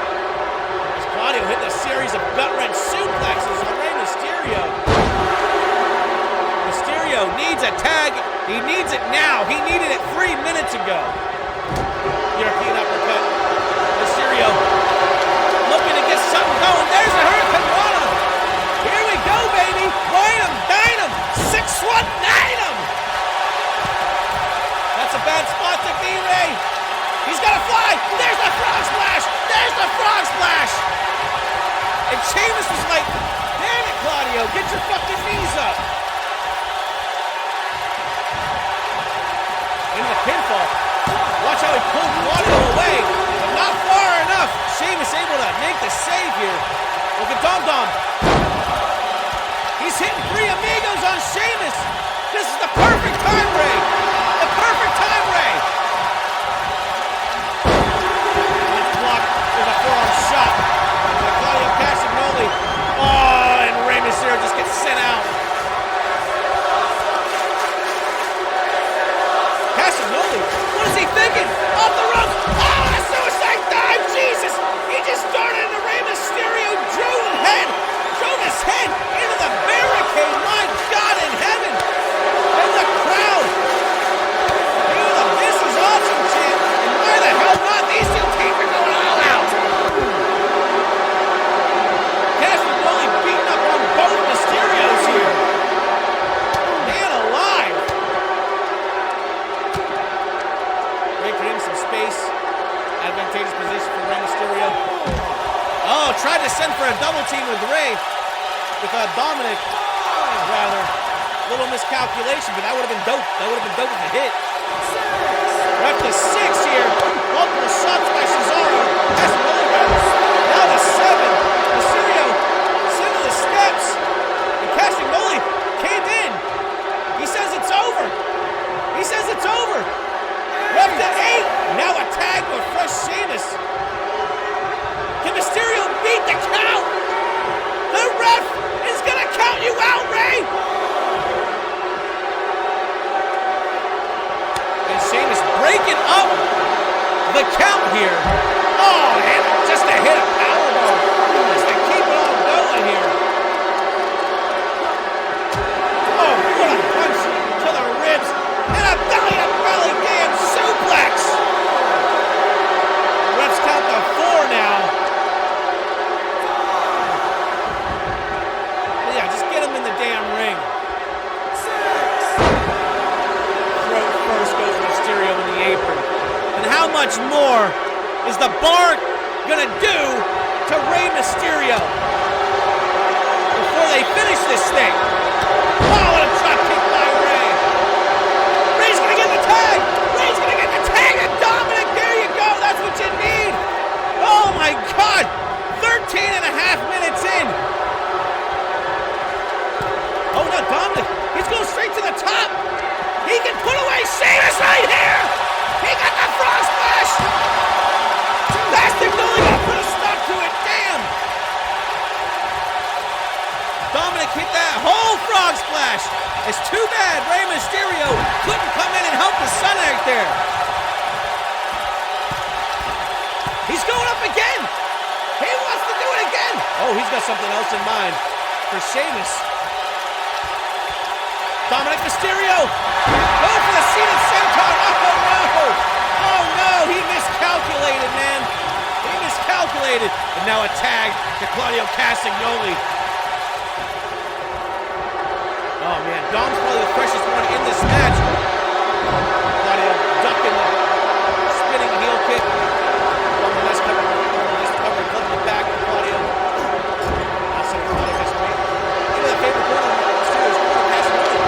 As Claudio hitting a series of gut-wrench suplexes on Rey Mysterio. Mysterio needs a tag. He needs it now. He needed it 3 minutes ago. European uppercut. Mysterio looking to get something going. There's the Hurricane Rana. Here we go, baby. Wine him, dine him. 619 him. That's a bad spot to be, Ray. He's got to fly. There's the frog splash. There's the frog splash. And Sheamus was like, damn it, Claudio. Get your fucking knees up. Into the pinfall. Watch how he pulled Claudio away, but not far enough. Sheamus able to make the save here. Look at Dom Dom. He's hitting 3 amigos on Sheamus. This is the perfect time, Ray. The perfect time, Ray. That's blocked with a forearm shot by Claudio Castagnoli. Oh, and Rey Mysterio just gets sent out. Castagnoli, what is he thinking? Off the ropes. Oh, a suicide dive. Jesus. He just started into Rey Mysterio, drove his head into the barricade. My God in heaven. And the crowd. This is awesome, champ. And why the hell not? These two teams are going all out. Castagnoli beating up on both Mysterios here. Man alive. Creating some space. Advantageous position for Rey Mysterio. Oh, tried to send for a double team with Rey. With Dominic, rather. Little miscalculation, but that would have been dope. That would have been dope with a hit. We're up to 6 here. Multiple shots by Cesaro. That's really good. Now to 7. Mysterio sent to the steps. And Castagnoli caved in. He says it's over. He says it's over. We're up to 8. Now a tag with fresh Sheamus. Can Mysterio beat the count? The ref is going to count you out, Ray. And Sheamus breaking up the count here. Oh, and just to hit a powerbomb. Just to keep it all going here. Oh, what a punch to the ribs. And a belly-to-belly damn suplex. Refs count to 4 now. Yeah, just get him in the damn ring. 6. Throat first goes Mysterio in the apron. And how much more is the bar gonna do to Rey Mysterio before they finish this thing? Oh, what a drop kick by Rey. Rey's gonna get the tag. Rey's gonna get the tag. And Dominic, there you go. That's what you need. Oh my God. 13 and a half minutes in. Oh, no, Dominic. He's going straight to the top. He can put away Sheamus right here. He got the frog splash. Castagnoli gonna put a stop to it. Damn. Dominic hit that whole frog splash. It's too bad Rey Mysterio couldn't come in and help his son right there. He's going up again. He wants to do it again. Oh, he's got something else in mind for Sheamus. Dominic Mysterio. Go for the seated senton. Oh, no. Oh, no. He miscalculated, man. He miscalculated. And now a tag to Claudio Castagnoli. Oh, man. Dom's probably the freshest one in this match. Claudio ducking the spinning heel kick. On the nice cover. Nice cover. Club in the back of Claudio. Now sending Claudio Castagnoli into the favorite corner. Mysterio's corner. Castagnoli.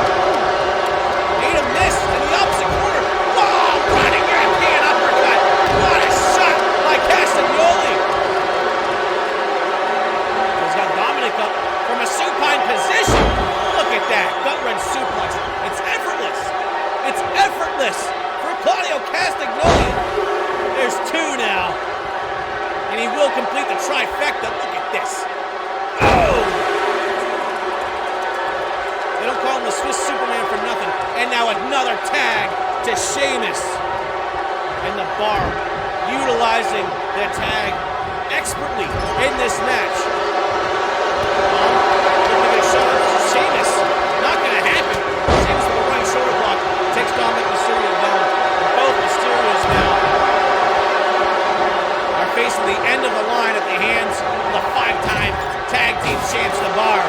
Made a miss in the opposite corner. Oh, running European uppercut. What a shot by Castagnoli. He's got Dominic up from a supine position. Look at that. Gut-wrench suplex. It's effortless. It's effortless for Claudio Castagnoli. There's 2 now. And he will complete the trifecta. Look at this. Oh! They don't call him the Swiss Superman for nothing. And now another tag to Sheamus. And the bar, utilizing the tag expertly in this match. Looking at a shoulder. Sheamus, not going to happen. Sheamus with a right shoulder block takes Dominic Mysterio down. And both Mysterios now are facing the end of the line at the hands of the 5-time tag team champs, The Bar.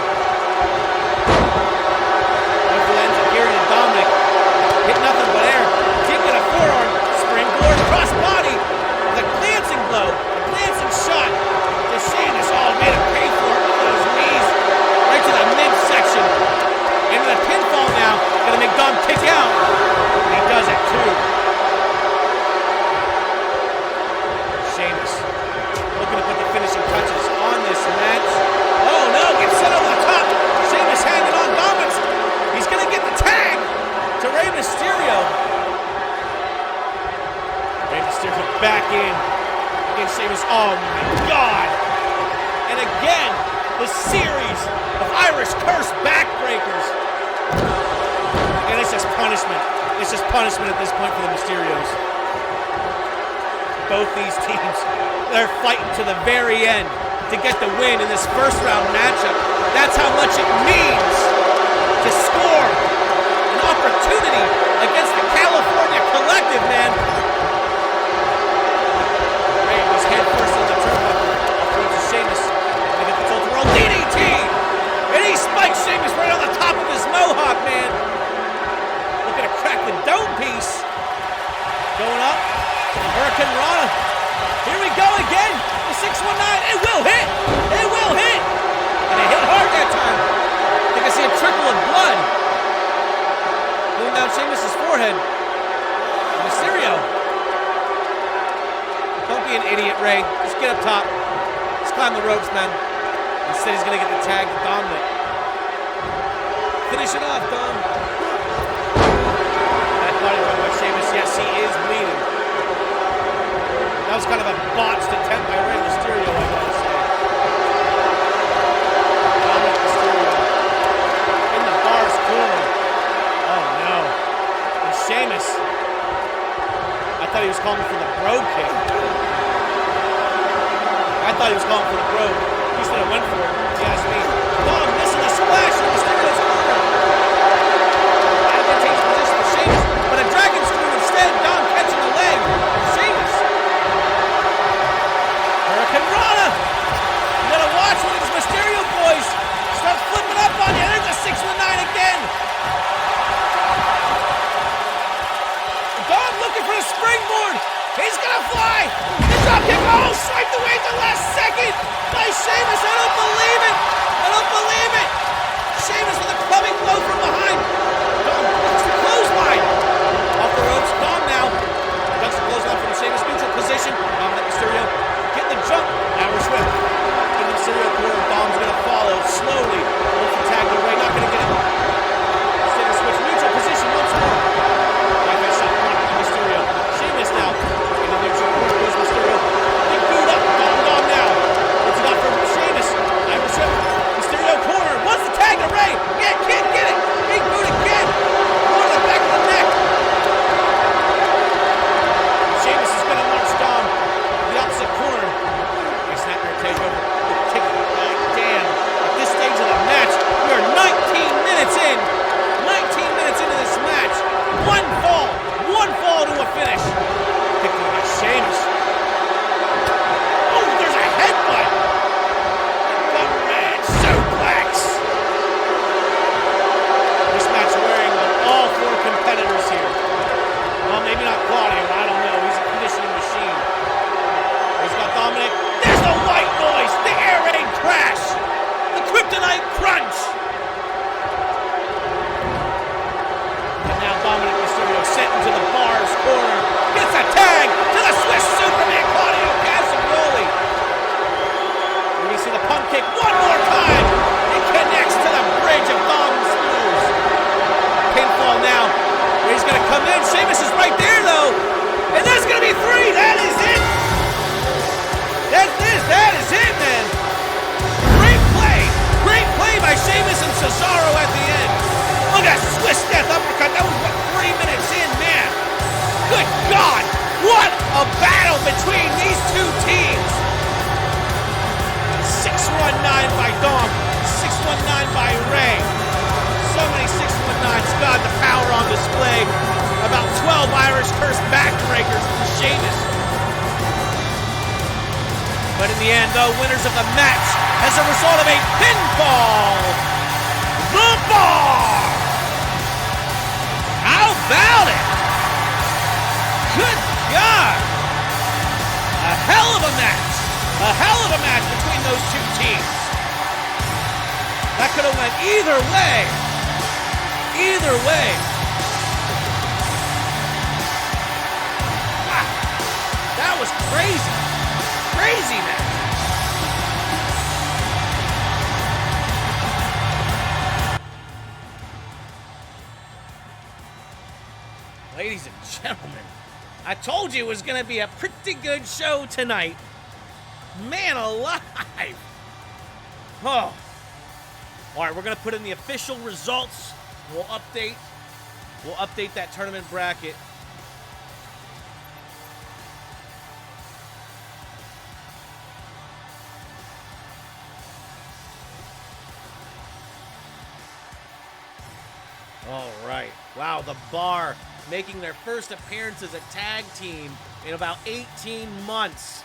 Hopefully ends up gearing to Dominic. Hit nothing but air. Kick at a forearm. Springboard cross body. The glancing blow. The glancing shot. To Sheamus. Oh, made him pay for it with those knees. Right to the midsection. Into the pinfall now. Gonna make Dom kick out. And he does it too. Sheamus looking to put the finishing touches on this match. Oh no, gets set over the top. Sheamus hanging on Dominic. He's gonna get the tag to Rey Mysterio. Rey Mysterio back in against Sheamus. Oh my God. And again, the series of Irish Curse backbreakers. And it's just punishment. It's just punishment at this point for the Mysterios. Both these teams, they're fighting to the very end to get the win in this first round matchup. That's how much it means to score an opportunity against the California Collective, man. Ray was head first on the turnbuckle. Approaches Sheamus. Gonna get the tilt roll DDT. And he spikes Sheamus right on the top of his mohawk, man. Looking to crack the dome piece. Going up. Hurricane Rana. Here we go again. The 619. It will hit. It will hit. And it hit hard that time. I think I see a trickle of blood going down Sheamus' forehead. Mysterio. Don't be an idiot, Ray. Just get up top. Just climb the ropes, man. Instead, he's going to get the tag to Dominic. Finish it off, Dom. That body drop by Sheamus. Yes, he is bleeding. That was kind of a botched attempt by Rey Mysterio, I gotta say. Dominic Mysterio in the Bar's corner. Oh no. And Sheamus. I thought he was calling for the bro kick. I thought he was calling for the bro. He should have went for it, if you ask me. Dom missing a splash in Mysterio's corner. Advantageous position for Sheamus, but a dragon screw instead. Dom catching the leg of Sheamus. Hurricane Rana! You gotta watch when these Mysterio boys start flipping up on you. There's a 619 again. Dom looking for the springboard. He's gonna fly. The drop kick. Oh, swiped away at the last second by Sheamus. I don't believe it. I don't believe it. Sheamus with a clubbing blow from behind. Dom ducks the clothesline. Off the ropes. Dom now ducks the clothesline from the Sheamus neutral position. Dominic Mysterio getting the jump. Now we're swift. In the Mysterio corner, Dom's gonna follow slowly. Looks to tag the way, not gonna get it. Instead of switch neutral position once more. Like that shot from Mysterio. Sheamus now in the neutral corner goes Mysterio. Big boot up. Dom now. What's he got for Sheamus? Irish whip. Mysterio corner. Wants the tag to Ray. Yeah, can't get it. Big boot again. First curse backbreakers from Sheamus. But in the end, the winners of the match as a result of a pinfall, The Bar. How about it? Good God. A hell of a match. A hell of a match between those two teams. That could have went either way. Either way. Wow. That was crazy. Crazy match. Ladies and gentlemen, I told you it was going to be a pretty good show tonight. Man alive. Oh. All right, we're going to put in the official results. We'll update that tournament bracket. All right. Wow, The Bar making their first appearance as a tag team in about 18 months.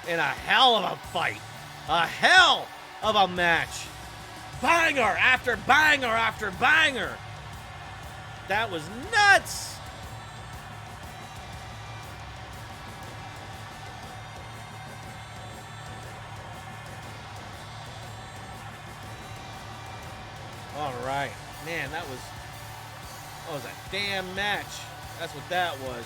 In a hell of a fight. A hell of a match. Banger after banger after banger. That was nuts. All right. Man, that was a damn match. That's what that was.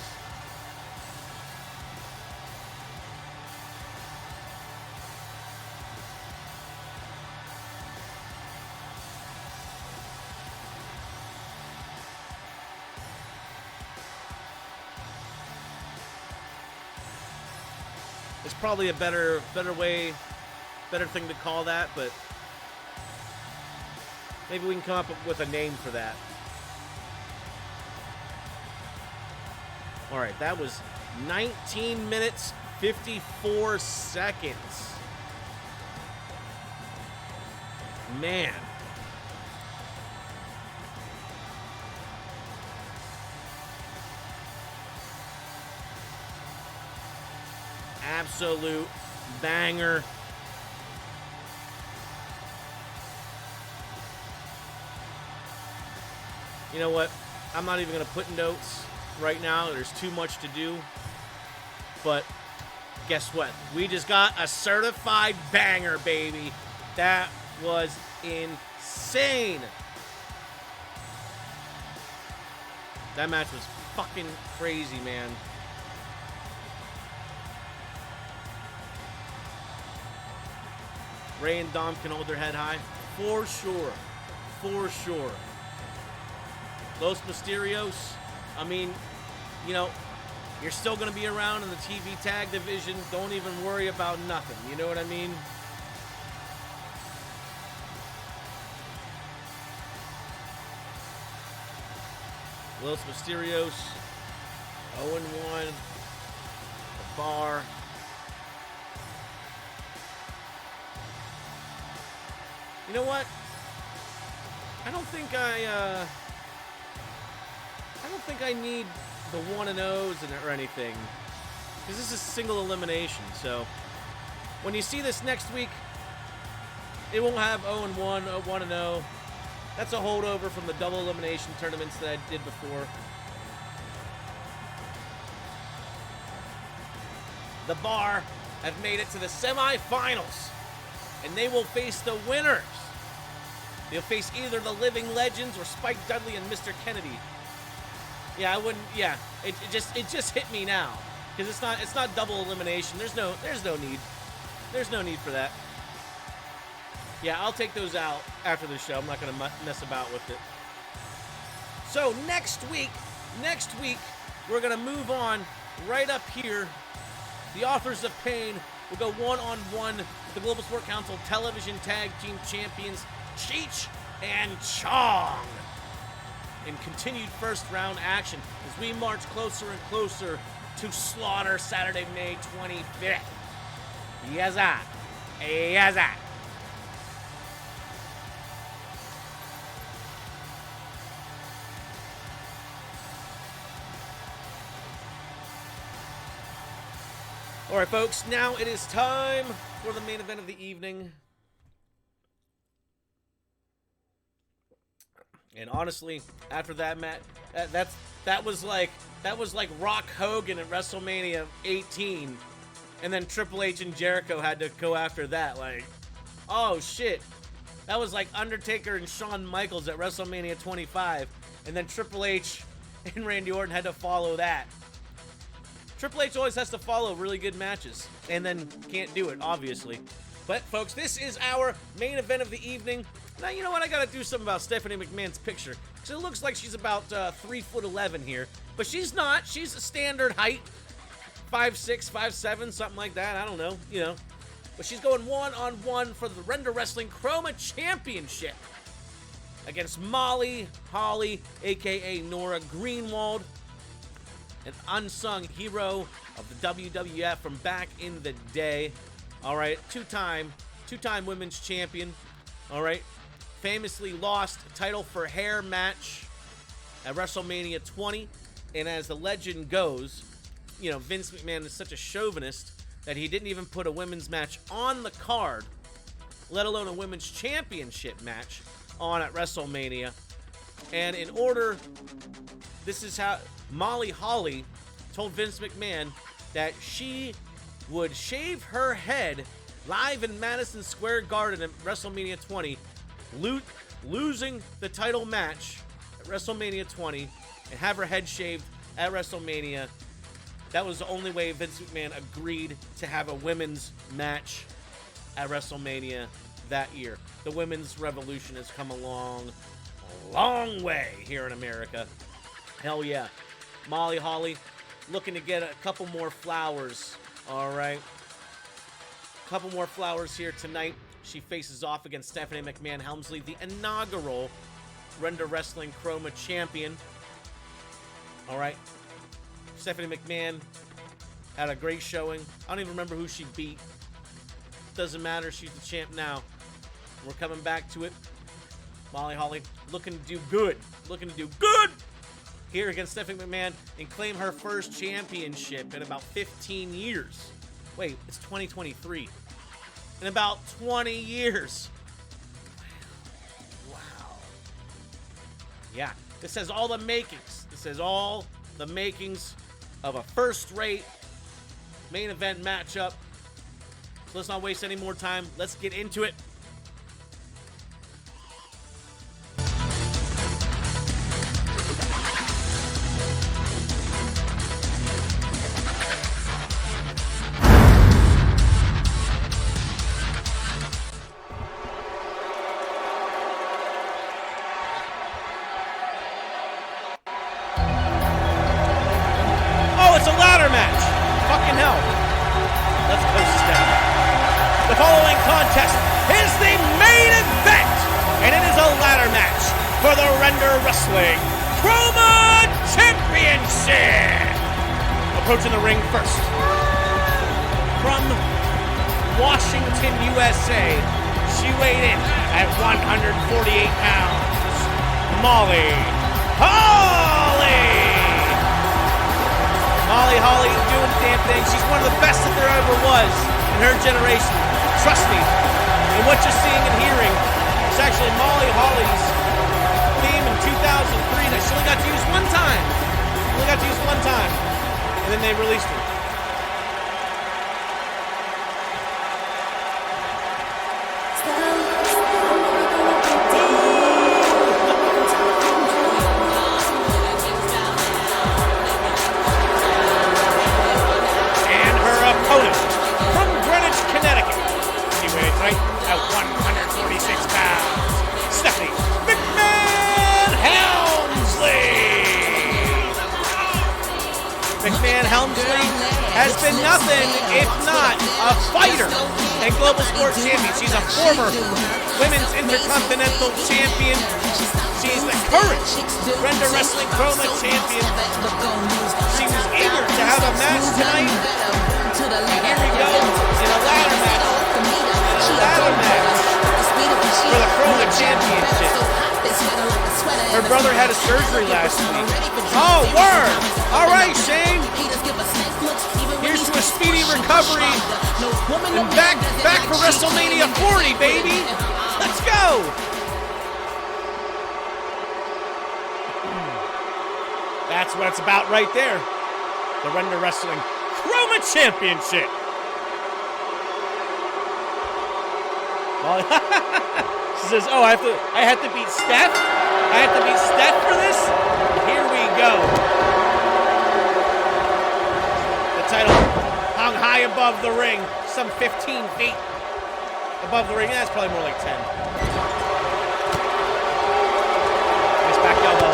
There's probably a better thing to call that, but maybe we can come up with a name for that. All right, that was 19 minutes, 54 seconds. Man. Absolute banger. You know what? I'm not even going to put notes right now. There's too much to do. But guess what? We just got a certified banger, baby. That was insane. That match was fucking crazy, man. Ray and Dom can hold their head high. For sure. For sure. Los Mysterios, I mean, you know, you're still going to be around in the TV tag division. Don't even worry about nothing. You know what I mean? Los Mysterios, 0-1. The Bar. You know what? I don't think I need the 1-0s or anything, because this is single elimination. So when you see this next week, it won't have 0-1, 1-0. That's a holdover from the double elimination tournaments that I did before. The Bar have made it to the semifinals, and they will face the winners. They'll face either the Living Legends or Spike Dudley and Mr. Kennedy. Yeah, I wouldn't. Yeah, it just hit me now, because it's not double elimination. There's no need. There's no need for that. Yeah, I'll take those out after the show. I'm not gonna mess about with it. So next week we're gonna move on right up here. The Authors of Pain will go one-on-one with the Global Sport Council Television Tag Team Champions Cheech and Chong in continued first round action as we march closer and closer to Slaughter Saturday, May 25th. Yaza. Yaza. All right, folks, now it is time for the main event of the evening. And honestly, after that match, that was like Rock Hogan at WrestleMania 18, and then Triple H and Jericho had to go after that. Like, oh shit, that was like Undertaker and Shawn Michaels at WrestleMania 25, and then Triple H and Randy Orton had to follow that. Triple H always has to follow really good matches, and then can't do it, obviously. But folks, this is our main event of the evening. Now, you know what? I gotta do something about Stephanie McMahon's picture. Because it looks like she's about 3'11" here. But she's not. She's a standard height. 5'6", 5'7", something like that. I don't know. You know. But she's going one-on-one for the Render Wrestling Chroma Championship against Molly Holly, a.k.a. Nora Greenwald. An unsung hero of the WWF from back in the day. All right. Two-time women's champion. All right. Famously lost title for hair match at WrestleMania 20. And as the legend goes, you know, Vince McMahon is such a chauvinist that he didn't even put a women's match on the card, let alone a women's championship match on at WrestleMania. And in order, this is how Molly Holly told Vince McMahon that she would shave her head live in Madison Square Garden at WrestleMania 20, losing the title match at WrestleMania 20, and have her head shaved at WrestleMania. That was the only way Vince McMahon agreed to have a women's match at WrestleMania that year. The women's revolution has come a long way here in America. Hell yeah. Molly Holly looking to get a couple more flowers. All right. Couple more flowers here tonight. She faces off against Stephanie McMahon Helmsley, the inaugural Render Wrestling Chroma champion. All right. Stephanie McMahon had a great showing. I don't even remember who she beat. Doesn't matter. She's the champ now. We're coming back to it. Molly Holly looking to do good. Looking to do good here against Stephanie McMahon and claim her first championship in about 15 years. Wait, it's 2023. In about 20 years. Wow. Yeah, this has all the makings. This has all the makings of a first-rate main event matchup. So let's not waste any more time. Let's get into it. It's a ladder match. Fucking hell. Let's post this down. The following contest is the main event, and it is a ladder match for the Render Wrestling Chroma Championship. Approaching the ring first. From Washington, USA, she weighed in at 148 pounds. Molly Holly. Molly Holly doing the damn thing. She's one of the best that there ever was in her generation. Trust me. And what you're seeing and hearing is actually Molly Holly's theme in 2003 that she only got to use one time. Only got to use one time. And then they released it. At 146 pounds, Stephanie McMahon Helmsley. McMahon Helmsley has been nothing if not a fighter and global sports champion. She's a former women's intercontinental champion. She's the current Render Wrestling Chroma champion. She was eager to have a match tonight. And here we go in a ladder match. For the Chroma Championship. Her brother had a surgery last week. Oh, word! All right, Shane. Here's to a speedy recovery, and back for WrestleMania 40, baby. Let's go. That's what it's about right there. The Render Wrestling Chroma Championship. Well, she says, "Oh, I have to beat Steph. I have to beat Steph for this. Here we go." The title hung high above the ring, some 15 feet above the ring. That's probably more like 10. Nice back elbow.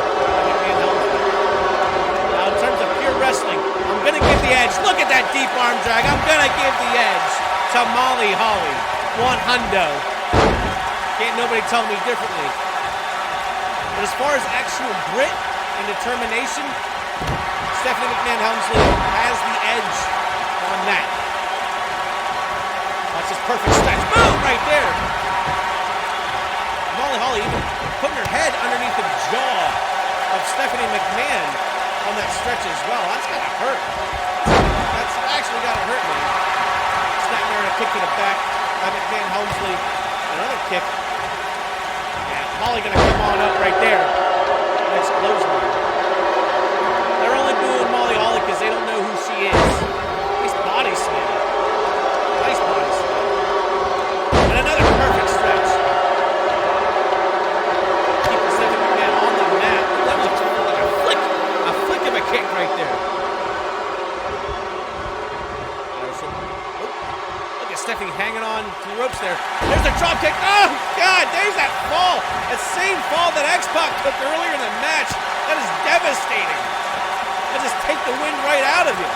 Now, in terms of pure wrestling, I'm gonna give the edge. Look at that deep arm drag. I'm gonna give the edge to Molly Holly. 100. Can't nobody tell me differently. But as far as actual grit and determination, Stephanie McMahon Helmsley has the edge on that. That's just perfect stretch. Boom! Right there. Molly Holly even putting her head underneath the jaw of Stephanie McMahon on that stretch as well. That's gotta hurt. That's actually gotta hurt, man. Snap there and a kick to the back. McMahon Helmsley, another kick. Yeah, Molly gonna come on up right there. Nice clothesline. They're only booing Molly Holly because they don't know who she is. Nice body slam. Nice body slam. And another perfect stretch. Keeping Stephanie McMahon on the mat. That was like a flick of a kick right there. Stephanie hanging on to the ropes there. There's a drop kick. Oh, God, there's that fall. That same fall that X-Pac took earlier in the match. That is devastating. That just take the wind right out of you.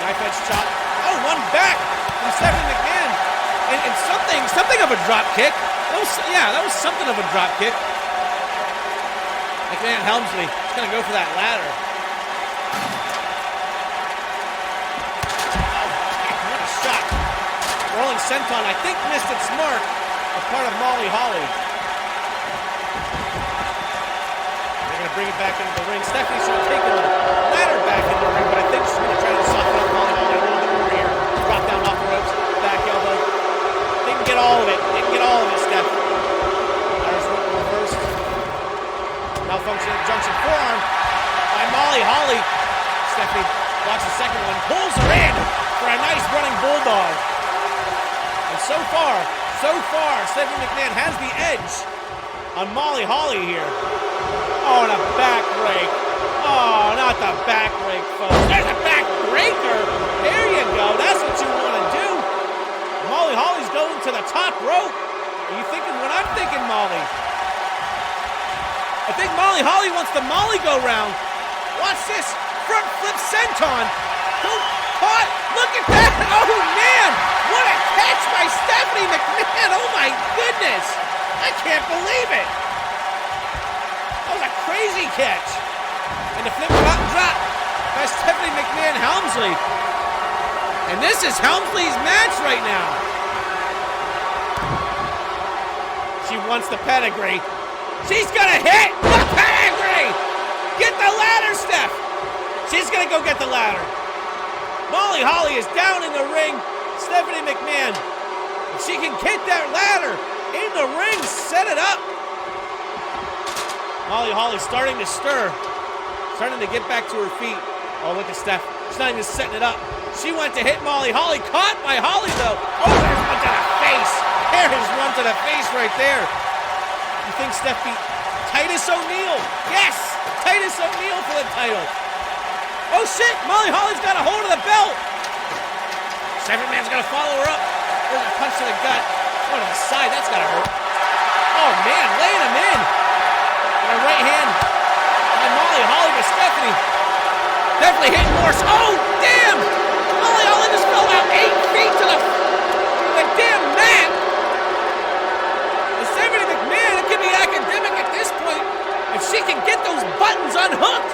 Knife edge chop. Oh, one back from Stephanie McMahon. And something of a drop kick. That was something of a drop kick. McMahon Helmsley is going to go for that ladder. Rolling senton, I think, missed its mark. A part of Molly Holly. They're going to bring it back into the ring. Stephanie should have taken the ladder back into the ring, but I think she's going to try to soften up Molly Holly a little bit more here. Drop down off the ropes, back elbow. Didn't get all of it. Steph. There's reversed. Malfunction junction forearm by Molly Holly. Stephanie blocks the second one, pulls her in for a nice running bulldog. And so far, Stephanie McMahon has the edge on Molly Holly here. Oh, and a back break. Oh, not the back break, folks. There's a back breaker. There you go. That's what you want to do. Molly Holly's going to the top rope. Are you thinking what I'm thinking, Molly? I think Molly Holly wants the Molly go round. Watch this. Front flip senton. Caught. Look at that. Oh, man. What a catch by Stephanie McMahon. Oh, my goodness. I can't believe it. That was a crazy catch. And the flip flop drop by Stephanie McMahon Helmsley. And this is Helmsley's match right now. She wants the pedigree. She's going to hit the pedigree. Get the ladder, Steph. She's going to go get the ladder. Molly Holly is down in the ring. Stephanie McMahon, if she can get that ladder in the ring, set it up. Molly Holly starting to stir, starting to get back to her feet. Oh, look at Steph. She's not even setting it up. She went to hit Molly Holly. Caught by Holly, though. Oh, there's one to the face. There's one to the face right there. You think Steph beat Titus O'Neil? Yes, Titus O'Neil for the title. Oh, shit. Molly Holly's got a hold of the belt. Stephanie McMahon's going to follow her up. There's a punch to the gut. One to the side. That's got to hurt. Oh, man. Laying him in. And a right hand by Molly Holly to Stephanie. Definitely hitting more. Oh, damn. Molly Holly just fell about 8 feet to the damn mat. And Stephanie McMahon, it could be academic at this point. If she can get those buttons unhooked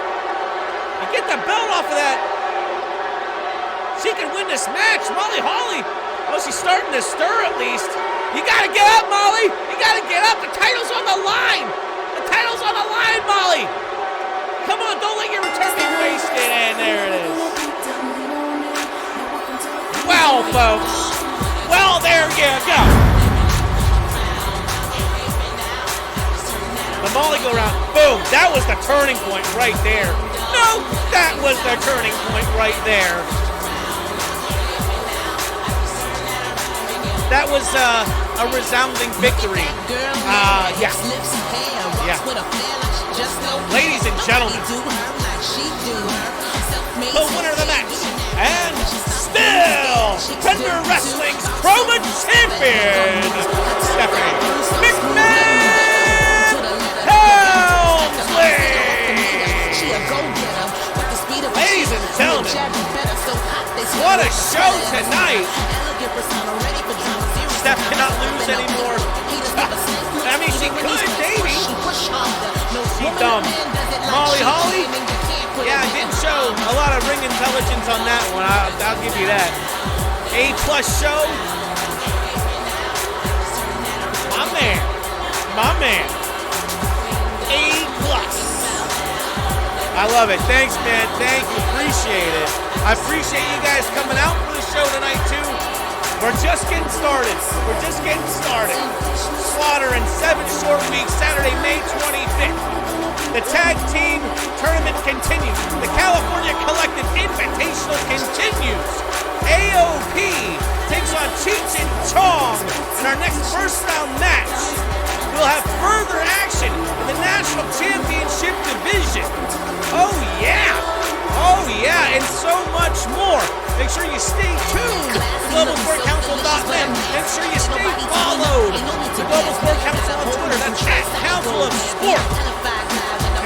and get the belt off of that, she can win this match. Molly Holly, well, she's starting to stir at least. You gotta get up, Molly. You gotta get up. The title's on the line. The title's on the line, Molly. Come on, don't let your return be wasted. And there it is. go, folks. Well, there you go. The Molly go around. Boom. That was the turning point right there. No, that was the turning point right there. That was a resounding victory. Yeah. Ladies and gentlemen, the winner of the match, and still Thunder Wrestling's Chroma Champion, Stephanie McMahon Helmsley. Ladies and gentlemen, what a show tonight. Steph cannot lose anymore. I mean, she could, maybe. She dumb. Molly Holly? Yeah, didn't show a lot of ring intelligence on that one. I'll give you that. A+ show. My man. My man. A+. I love it. Thanks, man. Thank you. Appreciate it. I appreciate you guys coming out for the show tonight, too. We're just getting started. We're just getting started. Slaughter in 7 short weeks, Saturday, May 25th. The tag team tournament continues. The California Collective Invitational continues. AOP takes on Cheech and Chong in our next first round match. We'll have further action in the National Championship Division. Oh yeah! Oh yeah, and so much more. Make sure you stay tuned to globalsportcouncil.net. Make sure you stay followed to Global Sport Council on Twitter. That's at Council of Sport.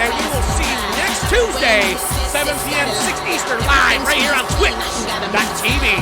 And we will see you next Tuesday, 7 p.m. 6 Eastern, live right here on Twitch.tv.